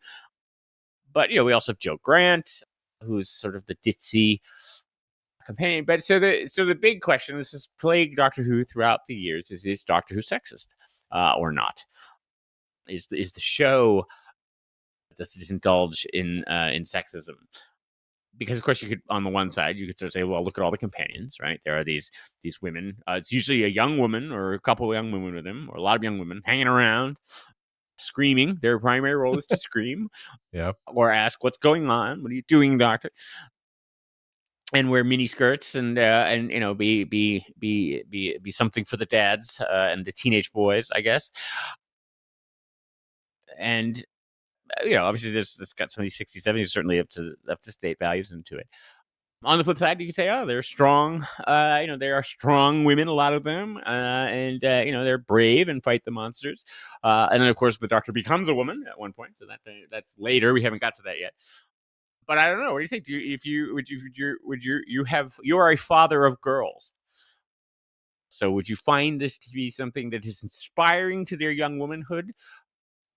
But we also have Joe Grant, who's sort of the ditzy companion. But so the big question, this has plagued Doctor Who throughout the years, is Doctor Who sexist or not? Is the show, does it indulge in sexism? Because of course you could, on the one side, you could sort of say, well, look at all the companions, right? There are these women. It's usually a young woman or a couple of young women with them, or a lot of young women hanging around, screaming. Their primary role is to scream, or ask, "What's going on? What are you doing, Doctor?" And wear mini skirts and be something for the dads and the teenage boys, I guess. And obviously this got some of these 60s, 70s certainly up to state values into it. On the flip side, you could say, oh, they're strong. They are strong women, a lot of them, and they're brave and fight the monsters. And then, of course, the Doctor becomes a woman at one point, so that's later. We haven't got to that yet. But I don't know. What do you think? You are a father of girls. So would you find this to be something that is inspiring to their young womanhood?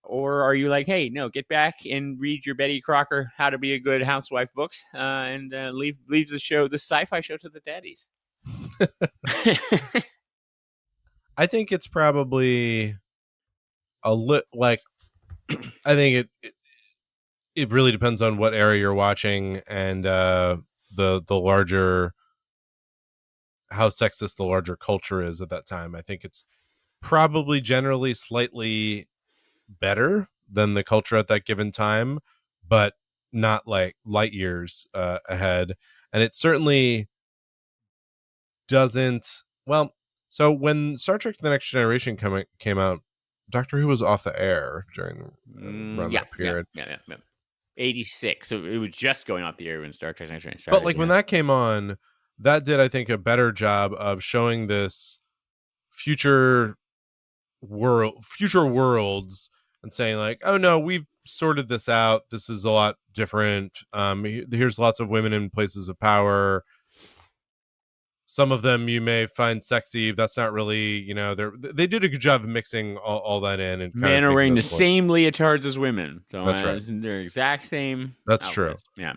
Or are you like, hey, no, get back and read your Betty Crocker How to Be a Good Housewife books and leave the sci-fi show to the daddies? I think it's probably I think it really depends on what era you're watching and the larger, how sexist the larger culture is at that time. I think it's probably generally slightly better than the culture at that given time, but not like light years ahead. And it certainly doesn't. Well, so when Star Trek The Next Generation came out, Doctor Who was off the air during around that period. Yeah. 86. So it was just going off the air when Star Trek Next Generation started. But like when that came on, that did, I think, a better job of showing this future worlds and saying like, oh no, we've sorted this out. This is a lot different. Here's lots of women in places of power. Some of them you may find sexy. That's not really, they did a good job of mixing all that in. And men are wearing the same leotards as women. So that's right. They're exact same. That's outfits. True. Yeah.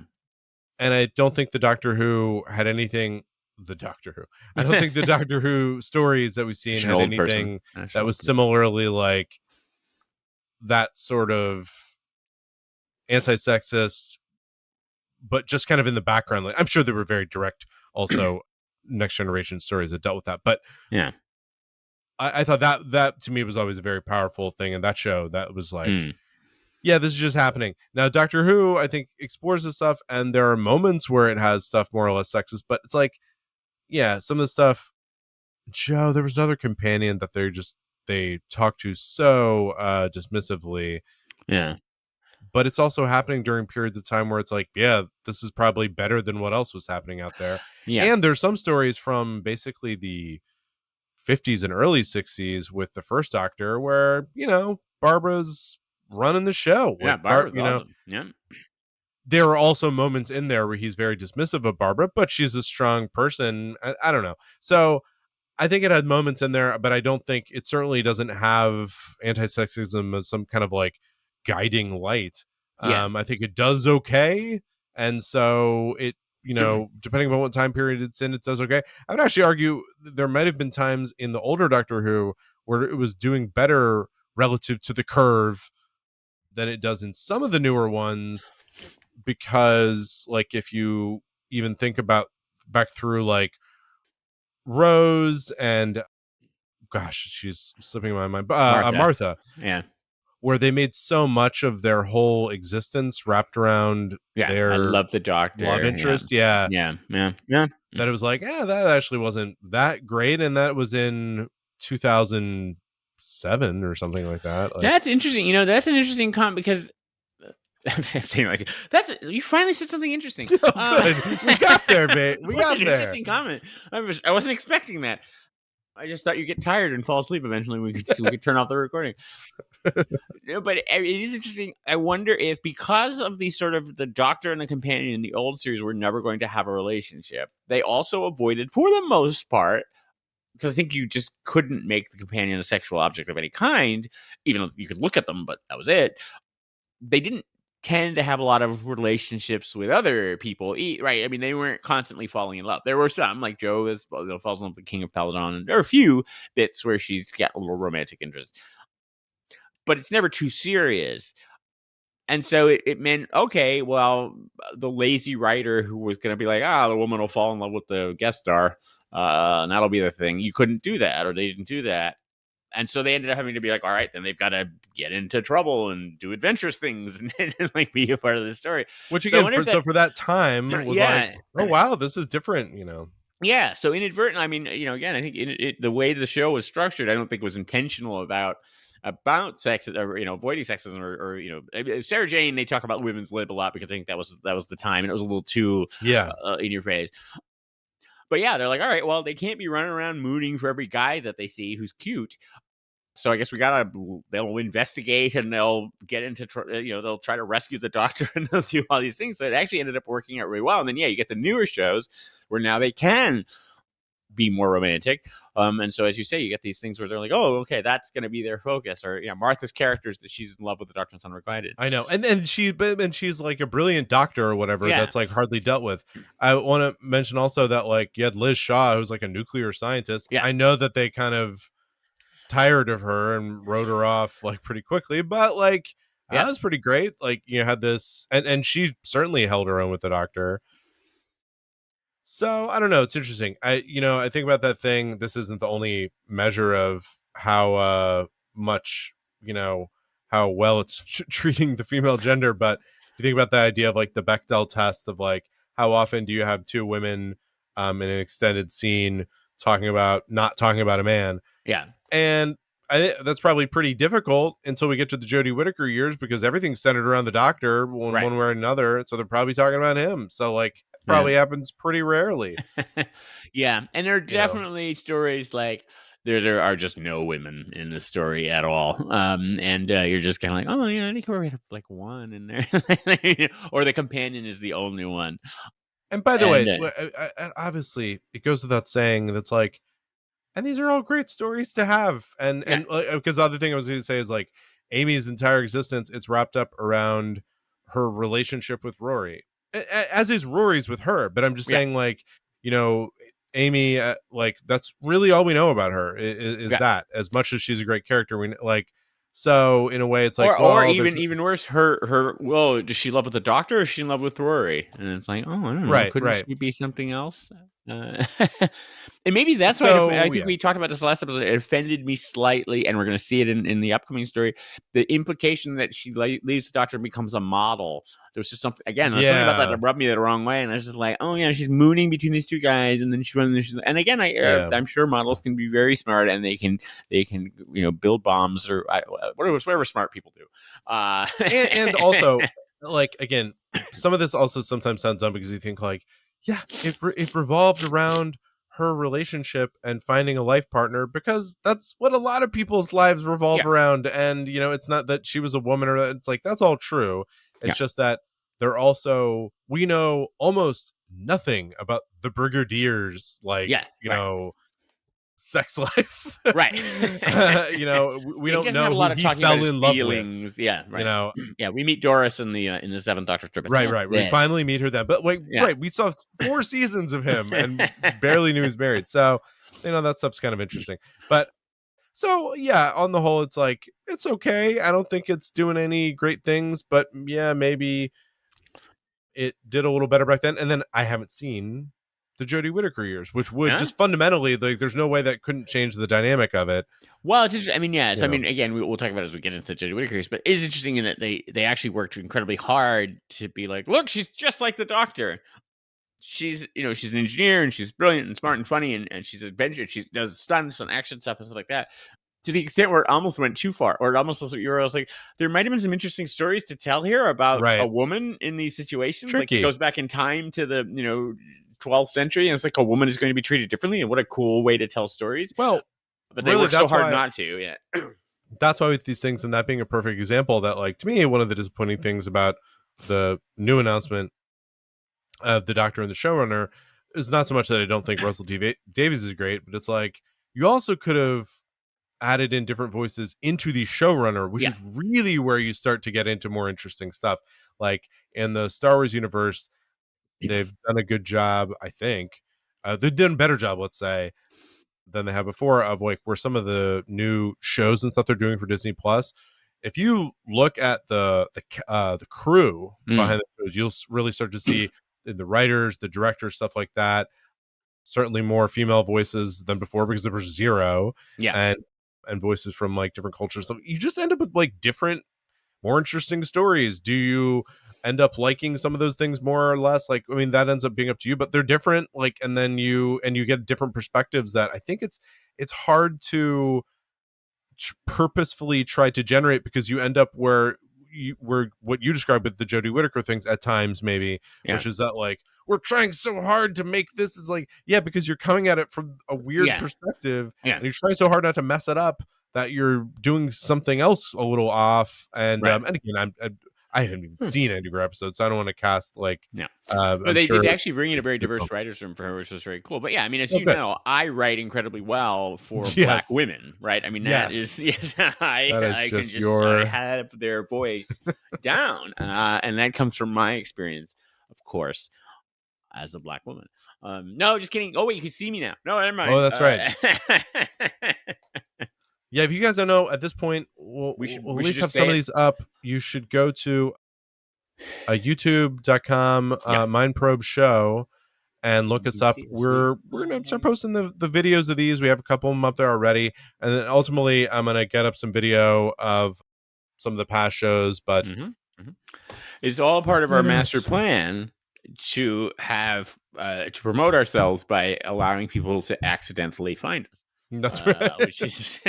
And I don't think the Doctor Who had anything. I don't think the Doctor Who stories that we've seen had anything that was similarly like that sort of anti-sexist, but just kind of in the background. Like, I'm sure there were very direct also Next Generation stories that dealt with that. But yeah, I thought that to me was always a very powerful thing in that show. That was like, yeah, this is just happening. Now, Doctor Who, I think, explores this stuff, and there are moments where it has stuff more or less sexist, but it's like, yeah, some of the stuff, Joe, there was another companion that they talked to so dismissively. Yeah. But it's also happening during periods of time where it's like, yeah, this is probably better than what else was happening out there. Yeah. And there's some stories from basically the 50s and early 60s with the first Doctor where, Barbara's running the show. Yeah, like, Barbara's awesome. Yeah. There are also moments in there where he's very dismissive of Barbara, but she's a strong person. I don't know. So I think it had moments in there, but I don't think it certainly doesn't have anti-sexism as some kind of like guiding light. I think it does okay. And so it, depending on what time period it's in, it does okay. I would actually argue there might have been times in the older Doctor Who where it was doing better relative to the curve than it does in some of the newer ones. Because like if you even think about back through like Rose and gosh, she's slipping my mind, Martha, yeah, where they made so much of their whole existence wrapped around their I love the Doctor love interest, yeah, that it was like, that actually wasn't that great, and that was in 2007 or something like that. Like, that's interesting. That's an interesting comment because I'm saying like you finally said something interesting. Oh, good. We got there, babe. We got there. Interesting comment. I wasn't expecting that. I just thought you'd get tired and fall asleep eventually. We could turn off the recording. No, but it is interesting. I wonder if because of the sort of the Doctor and the companion in the old series were never going to have a relationship, they also avoided, for the most part, because I think you just couldn't make the companion a sexual object of any kind, even though you could look at them, but that was it. They didn't tend to have a lot of relationships with other people, right? I mean, they weren't constantly falling in love. There were some, like Jo falls in love with the King of Peladon, and there are a few bits where she's got a little romantic interest, but it's never too serious. And so it meant, okay, well, the lazy writer who was going to be like, the woman will fall in love with the guest star, and that'll be the thing. You couldn't do that, or they didn't do that. And so they ended up having to be like, all right, then they've got to get into trouble and do adventurous things and like be a part of the story. Which again, for that time was like, oh wow, this is different, Yeah. So inadvertent. I mean, again, I think the way the show was structured, I don't think was intentional about sex or avoiding sexism or Sarah Jane. They talk about women's lib a lot because I think that was the time, and it was a little too in your face. But yeah, they're like, all right, well, they can't be running around mooning for every guy that they see who's cute. So I guess they'll investigate and they'll get into, they'll try to rescue the Doctor and they'll do all these things. So it actually ended up working out really well. And then, you get the newer shows where now they can be more romantic. And so, as you say, you get these things where they're like, oh, okay, that's going to be their focus. Or, Martha's character is that she's in love with the Doctor and Unrequited. I know. And she's like a brilliant doctor or whatever that's like hardly dealt with. I want to mention also that like you had Liz Shaw, who's like a nuclear scientist. Yeah. I know that they kind of tired of her and wrote her off like pretty quickly, but like that was pretty great. Like you had this and she certainly held her own with the Doctor. So I don't know. It's interesting. I think about that thing. This isn't the only measure of how much, how well it's treating the female gender. But if you think about the idea of like the Bechdel test of like, how often do you have two women in an extended scene not talking about a man? Yeah. And I think that's probably pretty difficult until we get to the Jodie Whittaker years because everything's centered around the Doctor one way or another. So they're probably talking about him. So like, probably happens pretty rarely. Yeah. And there are definitely stories like there are just no women in the story at all. And you're just kind of like, oh yeah, I think we have like one in there. Or the companion is the only one. And by the way, obviously it goes without saying that's like, and these are all great stories to have. And because the other thing I was going to say is like Amy's entire existence, it's wrapped up around her relationship with Rory, as is Rory's with her. But I'm just saying like, Amy, like that's really all we know about her is that as much as she's a great character, we like, so in a way it's like, or even worse, her well, does she love with the Doctor or is she in love with Rory? And it's like, oh, I don't know. Couldn't she be something else? And maybe that's why I think we talked about this last episode. It offended me slightly, and we're going to see it in the upcoming story. The implication that she leaves the Doctor and becomes a model. There was just something something about that rubbed me the wrong way, and I was just like, oh yeah, she's mooning between these two guys, and then and again, I'm sure models can be very smart, and they can build bombs or whatever smart people do. And also, like again, some of this also sometimes sounds dumb because you think like, yeah, it revolved around her relationship and finding a life partner because that's what a lot of people's lives revolve around. And it's not that she was a woman or it's like that's all true. It's just that they're also, we know almost nothing about the Brigadier's sex life. Right. We don't know a lot of who talking he fell about his in love feelings. with. Yeah, right. We meet Doris in the Seventh Doctor trip. Right. We finally meet her then. But we saw 4 seasons of him and barely knew he was married. So, that stuff's kind of interesting. But so yeah, on the whole, it's like it's okay. I don't think it's doing any great things, but yeah, maybe it did a little better back then. And then I haven't seen the Jodie Whittaker years, which would just fundamentally, like, there's no way that couldn't change the dynamic of it. Well, it's interesting. I mean, yeah. So, I mean, again, we'll talk about it as we get into the Jodie Whittaker years, but it's interesting in that they actually worked incredibly hard to be like, look, she's just like the Doctor. She's, she's an engineer and she's brilliant and smart and funny and she's adventurous. She does stunts and action stuff and stuff like that. To the extent where it almost went too far, or it almost was what you were. I was like, there might have been some interesting stories to tell here about a woman in these situations. Tricky. Like it goes back in time to the, 12th century, and it's like a woman is going to be treated differently, and what a cool way to tell stories. Well, but they really, work so hard not to. Yeah. That's why with these things, and that being a perfect example, that like to me, one of the disappointing things about the new announcement of the Doctor and the showrunner is not so much that I don't think Russell Davies is great, but it's like you also could have added in different voices into the showrunner, which is really where you start to get into more interesting stuff. Like in the Star Wars universe, they've done a good job, I think. They've done a better job, let's say, than they have before, of like where some of the new shows and stuff they're doing for Disney Plus. If you look at the crew behind the shows, you'll really start to see the writers, the directors, stuff like that. Certainly more female voices than before because there was zero, and voices from like different cultures. So you just end up with like different, more interesting stories. Do you end up liking some of those things more or less? Like, I mean, that ends up being up to you, but they're different. Like, and then you get different perspectives that I think it's hard to purposefully try to generate, because you end up where what you described with the Jodie Whittaker things at times, maybe, which is that like we're trying so hard to make this is like, because you're coming at it from a weird perspective, and you're trying so hard not to mess it up that you're doing something else a little off. And and again, I haven't even seen any of your episodes, so I don't want to cast like but they did actually bring in a very diverse writers room for her, which was very cool. But yeah, I mean, as you know, I write incredibly well for Black women, right? I mean, that is I can just I have their voice down, and that comes from my experience, of course, as a Black woman. No, just kidding. Oh wait, you can see me now. No, never mind. Oh, that's right. Yeah, if you guys don't know, at this point, we'll at least have some of these up. You should go to youtube.com Mindprobe Show and look us up. We're gonna start posting the videos of these. We have a couple of them up there already, and then ultimately I'm gonna get up some video of some of the past shows. But it's all part of our master plan to have to promote ourselves by allowing people to accidentally find us. That's right. Which is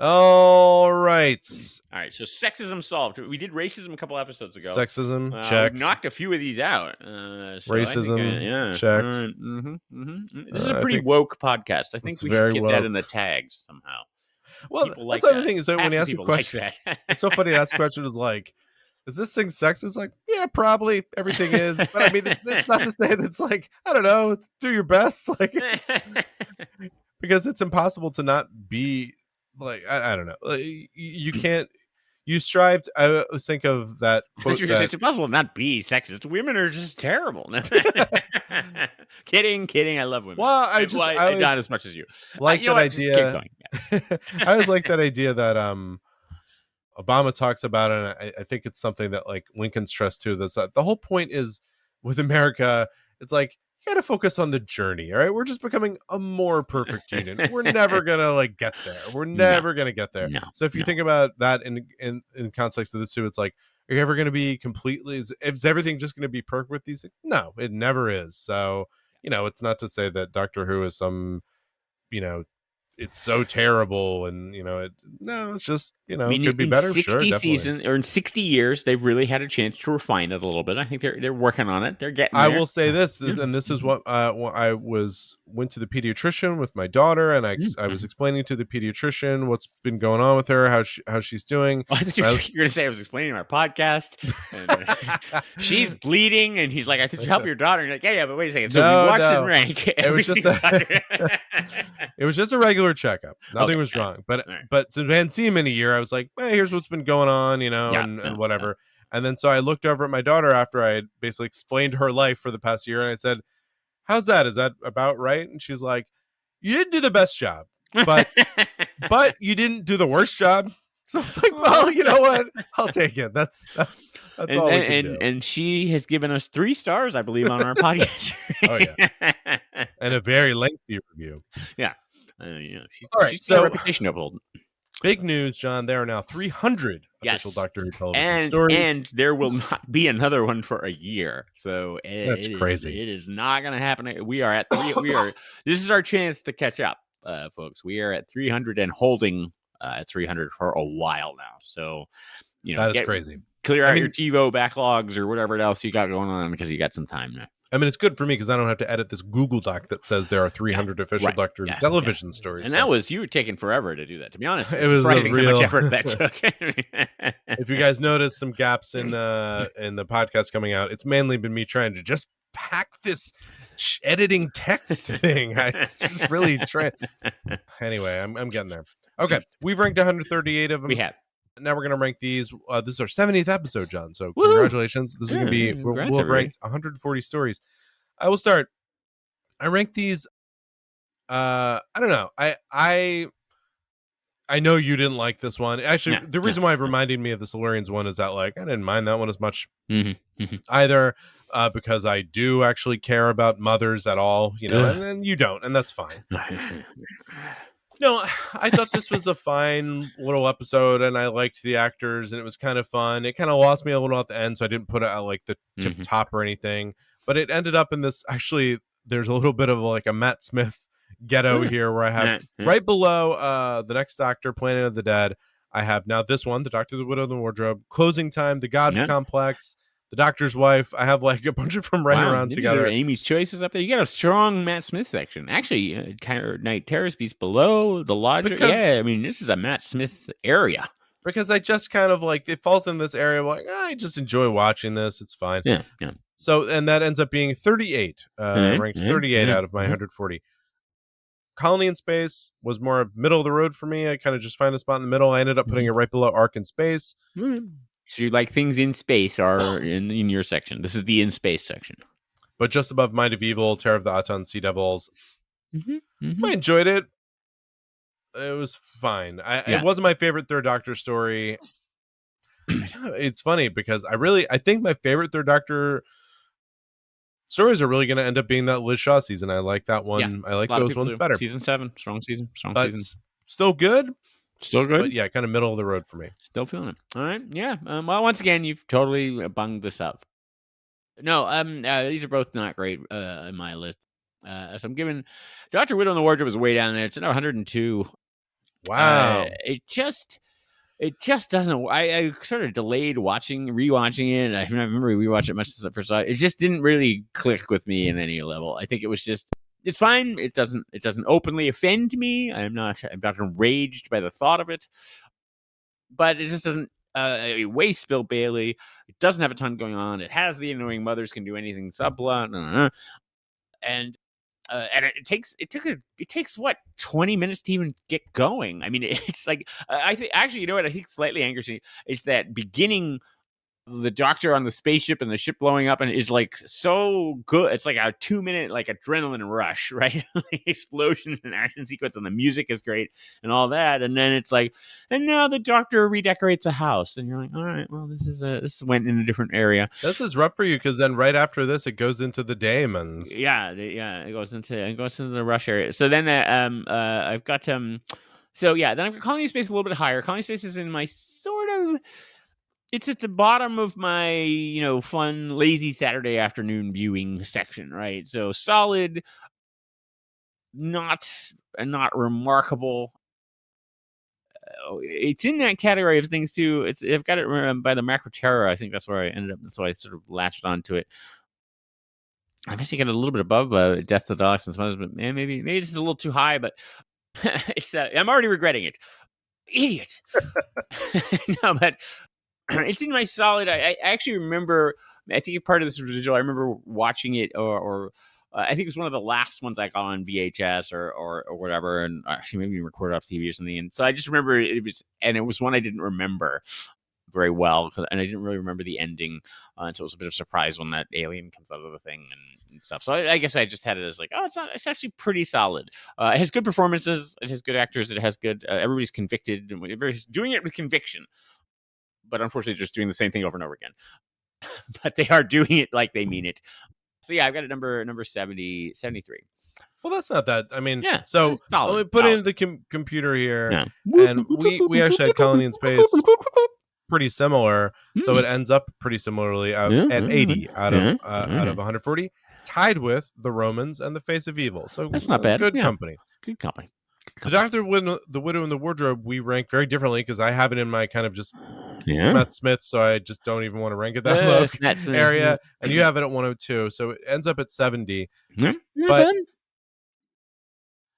all right. So sexism solved. We did racism a couple episodes ago. Sexism, check. We knocked a few of these out. Racism, check. This is a pretty woke podcast. I think we should get that in the tags somehow. Well, that's the other thing is that when you ask a question, it's so funny to ask a question is like, is this thing sexist? It's like, yeah, probably everything is. But I mean, it's not to say that it's like, I don't know, do your best. Like, because it's impossible to not be like, I don't know. Like, you can't, you strive to, I always think of that quote. It's impossible to not be sexist. Women are just terrible. Kidding. I love women. Well, I not as much as you. Like that idea. I always like that idea that, Obama talks about it, and I think it's something that like Lincoln stressed too. That's the whole point is with America. It's like you got to focus on the journey. All right, we're just becoming a more perfect union. We're never gonna like get there. We're never gonna get there. So if you think about that in context of this too, it's like, are you ever going to be completely? Is everything just going to be perfect with these? No, it never is. So it's not to say that Doctor Who is some it's so terrible, and it's just could be better. 60 seasons or in 60 years, they've really had a chance to refine it a little bit. I think they're working on it. They're getting there. I will say this, and this is what I went to the pediatrician with my daughter, and I was explaining to the pediatrician what's been going on with her, how she's doing. Oh, I thought you were going to say I was explaining our podcast. And, she's bleeding, and he's like, "I think you help your daughter." And you're like, "Yeah, but wait a second." So we watched and rank. It was just it was just a regular checkup. Nothing was wrong. But since I hadn't seen him in a year, I was like, hey, here's what's been going on, and whatever. And then so I looked over at my daughter after I had basically explained her life for the past year, and I said, how's that? Is that about right? And she's like, you didn't do the best job, but you didn't do the worst job. So I was like, well, you know what? I'll take it. That's all we can do. And she has given us 3 stars, I believe, on our podcast. Oh yeah, and a very lengthy review. Yeah. She's got a reputation to uphold. Big news, John. There are now 300 official Doctor Who television stories. And there will not be another one for a year. So that's crazy. It is not going to happen. We are at this is our chance to catch up, folks. We are at 300 and holding at 300 for a while now. So, that is crazy. clear out your TiVo backlogs or whatever else you got going on because you got some time now. I mean, it's good for me because I don't have to edit this Google Doc that says there are 300 official Doctor Who television stories. And that was, you were taking forever to do that, to be honest. It was surprising how much effort that took. If you guys notice some gaps in the podcast coming out, it's mainly been me trying to just pack this editing text thing. It's just really trying. Anyway, I'm getting there. Okay, we've ranked 138 of them. We have. Now we're going to rank these. This is our 70th episode, John. So congratulations. This is going to be, we'll have ranked 140 stories. I will start. I ranked these. I don't know. I know you didn't like this one. Actually, the reason why it reminded me of the Silurians one is that, like, I didn't mind that one as much either, because I do actually care about mothers at all, you know, and then you don't, and that's fine. No, I thought this was a fine little episode, and I liked the actors, and it was kind of fun. It kind of lost me a little at the end, so I didn't put it at like the tip top or anything. But it ended up in this. Actually, there's a little bit of like a Matt Smith ghetto here, where I have right below the Next Doctor, Planet of the Dead. I have now this one, the Doctor, the Widow, and the Wardrobe, Closing Time, the God Complex, the Doctor's Wife. I have like a bunch of them around together. Amy's Choices up there. You got a strong Matt Smith section. Actually, Night Terrace Beast below, the Lodger. I mean, this is a Matt Smith area. Because I just kind of like, it falls in this area of like, I just enjoy watching this. It's fine. Yeah. So, and that ends up being 38, ranked 38 out of my 140. Colony in Space was more of middle of the road for me. I kind of just find a spot in the middle. I ended up putting it right below Ark in Space. So you like things in space are in your section. This is the in space section. But just above Mind of Evil, Terror of the Auton, Sea Devils. I enjoyed it. It was fine. It wasn't my favorite Third Doctor story. It's funny because I think my favorite Third Doctor stories are really going to end up being that Liz Shaw season. I like that one. I like those ones better. Season 7, strong season. Still good. But yeah, kind of middle of the road for me. Still feeling it. All right. Yeah. Well, once again, you've totally bunged this up. No, these are both not great in my list. So I'm giving Dr. Widow and the Wardrobe is way down there. It's at 102. Wow. It just doesn't. I sort of delayed rewatching it. I remember we rewatched it much since I first saw it. It just didn't really click with me in any level. I think it was just. It's fine. It doesn't openly offend me. I'm not enraged by the thought of it. But it just doesn't. It wastes Bill Bailey. It doesn't have a ton going on. It has the annoying mothers can do anything subplot, and it takes what 20 minutes to even get going. I mean, it's like I think actually, you know what I think slightly angers me is that beginning. The Doctor on the spaceship and the ship blowing up and is like so good. It's like a 2-minute like adrenaline rush, right? Explosions and action sequence and the music is great and all that. And then it's like, and now the Doctor redecorates a house, and you're like, all right, well, this went in a different area. This is rough for you because then right after this, it goes into the Daemons. Yeah, it goes into the rush area. So then I've got so yeah, then I've got Colony Space a little bit higher. Colony Space is in my sort of. It's at the bottom of my, fun, lazy Saturday afternoon viewing section, right? So solid, not remarkable. It's in that category of things too. I've got it by the Macro Terror. I think that's where I ended up. That's why I sort of latched onto it. I've actually got it a little bit above Death to the Daleks and Smothers, but maybe this is a little too high. But I'm already regretting it. Idiot. No, but. It's in my solid. I actually remember. I think part of this residual. I remember watching it, or I think it was one of the last ones I got on VHS or whatever, and actually maybe recorded off TV or something. And so I just remember it was one I didn't remember very well, and I didn't really remember the ending, and so it was a bit of a surprise when that alien comes out of the thing and stuff. So I guess I just had it as like, it's actually pretty solid. It has good performances. It has good actors. It has good. Everybody's convicted. Everybody's doing it with conviction. But unfortunately, just doing the same thing over and over again. But they are doing it like they mean it. So yeah, I've got a number 73. Well, that's not that. I mean, yeah. So let me put in the computer here, and we actually had Colony in Space pretty similar. So it ends up pretty similarly at 80 out of 140, tied with the Romans and the Face of Evil. So that's not bad. Good company. Good company. The Doctor, the Widow, and the Wardrobe we rank very differently because I have it in my kind of just It's Matt Smith, so I just don't even want to rank it that low area. And you have it at 102, so it ends up at 70. But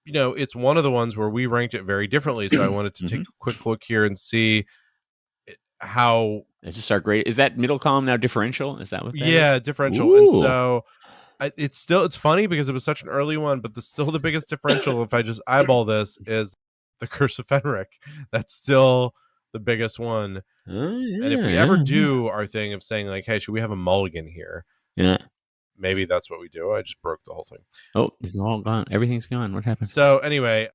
it's one of the ones where we ranked it very differently. So I wanted to take a quick look here and see how. It's just our grade. Is that middle column now differential? Is that what that is? Differential. Ooh. And so it's funny because it was such an early one, but still the biggest differential, if I just eyeball this, is the Curse of Fenric. That's still the biggest one. And if we ever do our thing of saying like, hey, should we have a mulligan here? Yeah. Maybe that's what we do. I just broke the whole thing. Oh, it's all gone. Everything's gone. What happened? So anyway,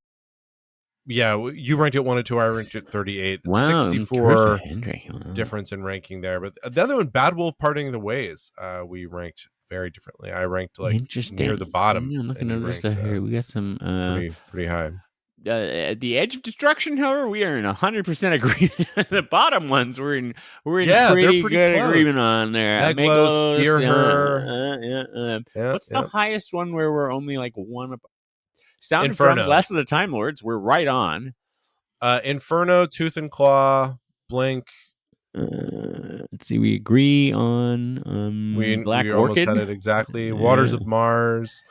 yeah, you ranked it 102. I ranked it 38. Wow, 64 difference in ranking there. But the other one, Bad Wolf Parting the Ways, we ranked very differently. I ranked like near the bottom. Yeah, I'm looking at this here. We got some pretty high. At the edge of destruction, however, we are in 100% agreement. The bottom ones we're in pretty good close. Agreement on there. Meglos, Fear Her. What's the highest one where we're only like one? Sound of Drums, Last of the Time Lords. We're right on. Inferno, Tooth and Claw, Blink. Let's see. We agree on Black we Orchid. Almost had it exactly. Waters of Mars.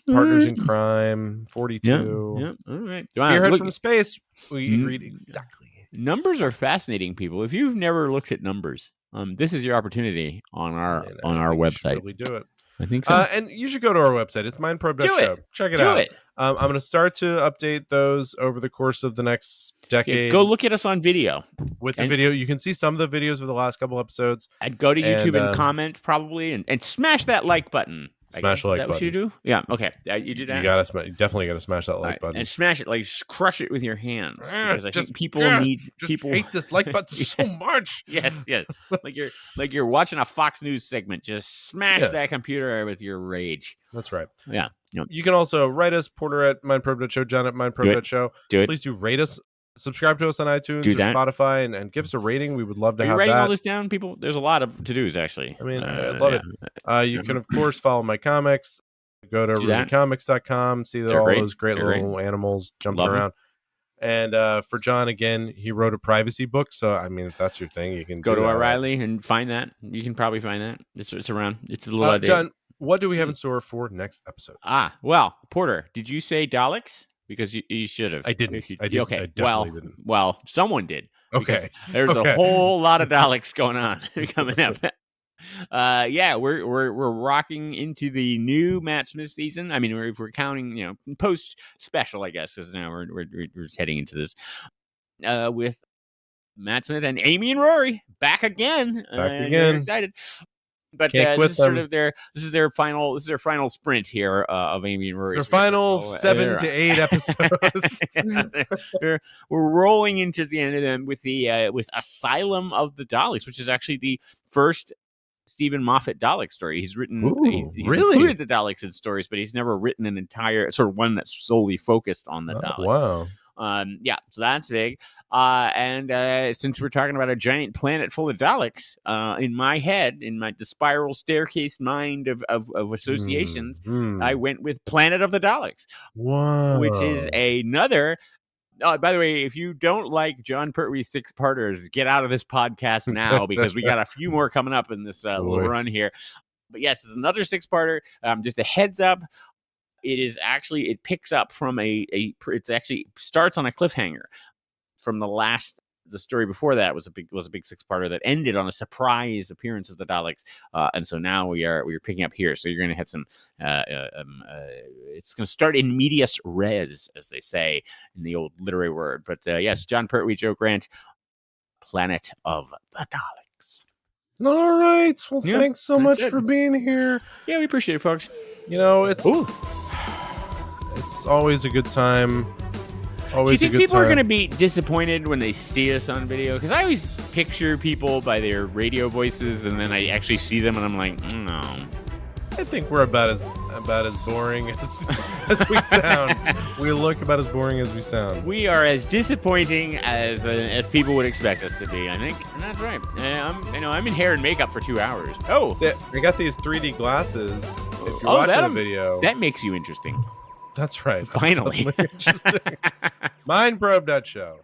Partners in Crime, 42. Yeah. All right. Spearhead from Space. We agreed exactly. Numbers are fascinating, people. If you've never looked at numbers, this is your opportunity on our website. Really do it. I think so. And you should go to our website. It's mindprobe.show. Check it out. I'm going to start to update those over the course of the next decade. Go look at us on video. With the video, you can see some of the videos of the last couple episodes. I'd go to YouTube and comment probably, and smash that like button. Smash the like button. Is that what you do? Yeah. Okay. You do that. You definitely gotta smash that like button and smash it, like crush it with your hands. Because I think people hate this like button so much. Yes. Like you're watching a Fox News segment. Just smash that computer with your rage. That's right. Yeah. You can also write us, Porter at mindprobe.show, John at mindprobe.show. Do it. Please do rate us. Subscribe to us on iTunes or Spotify and give us a rating. We would love to have that. Are you writing all this down, people? There's a lot of to-dos, actually. I mean, I love it. You can, of course, follow my comics. Go to RubyComics.com. See all those great little animals jumping around. And for John, again, he wrote a privacy book. So, I mean, if that's your thing, you can go to O'Reilly and find that. You can probably find that. It's around. It's a little outdated. John, what do we have in store for next episode? Well, Porter, did you say Daleks? Because you should have. I didn't. Okay. I definitely didn't. Well, someone did. Okay. There's a whole lot of Daleks going on coming up. We're rocking into the new Matt Smith season. I mean, if we're counting, post special, I guess, because now we're just heading into this with Matt Smith and Amy and Rory back again. You're excited. But this is their final sprint here of Amy and Rory. Their final 7 to 8 episodes. We're rolling into the end of them with with Asylum of the Daleks, which is actually the first Stephen Moffat Dalek story. He's written. He's really included the Daleks in stories, but he's never written an entire sort of one that's solely focused on the Daleks. Wow. So that's big. And since we're talking about a giant planet full of Daleks, in my head, the spiral staircase mind of associations, I went with Planet of the Daleks. Wow. Which is another. By the way, if you don't like John Pertwee's 6-parters, get out of this podcast now because we got a few more coming up in this little run here. But yes, it's another 6-parter. Just a heads up. It picks up from it actually starts on a cliffhanger from the story before that was a big 6-parter that ended on a surprise appearance of the Daleks. And so now we're picking up here. So you're going to have some, it's going to start in medias res, as they say in the old literary word. But yes, John Pertwee, Joe Grant, Planet of the Daleks. All right. Well, thanks so much for being here. Yeah, we appreciate it, folks. It's always a good time. Do you think people are going to be disappointed when they see us on video? Because I always picture people by their radio voices, and then I actually see them, and I'm like, no. I think we're about as boring as we sound. We look about as boring as we sound. We are as disappointing as people would expect us to be, I think. And that's right. I'm in hair and makeup for 2 hours. Oh, see, I got these 3D glasses. If you're watching the video, that makes you interesting. That's right. Finally. Interesting. Mindprobe.show.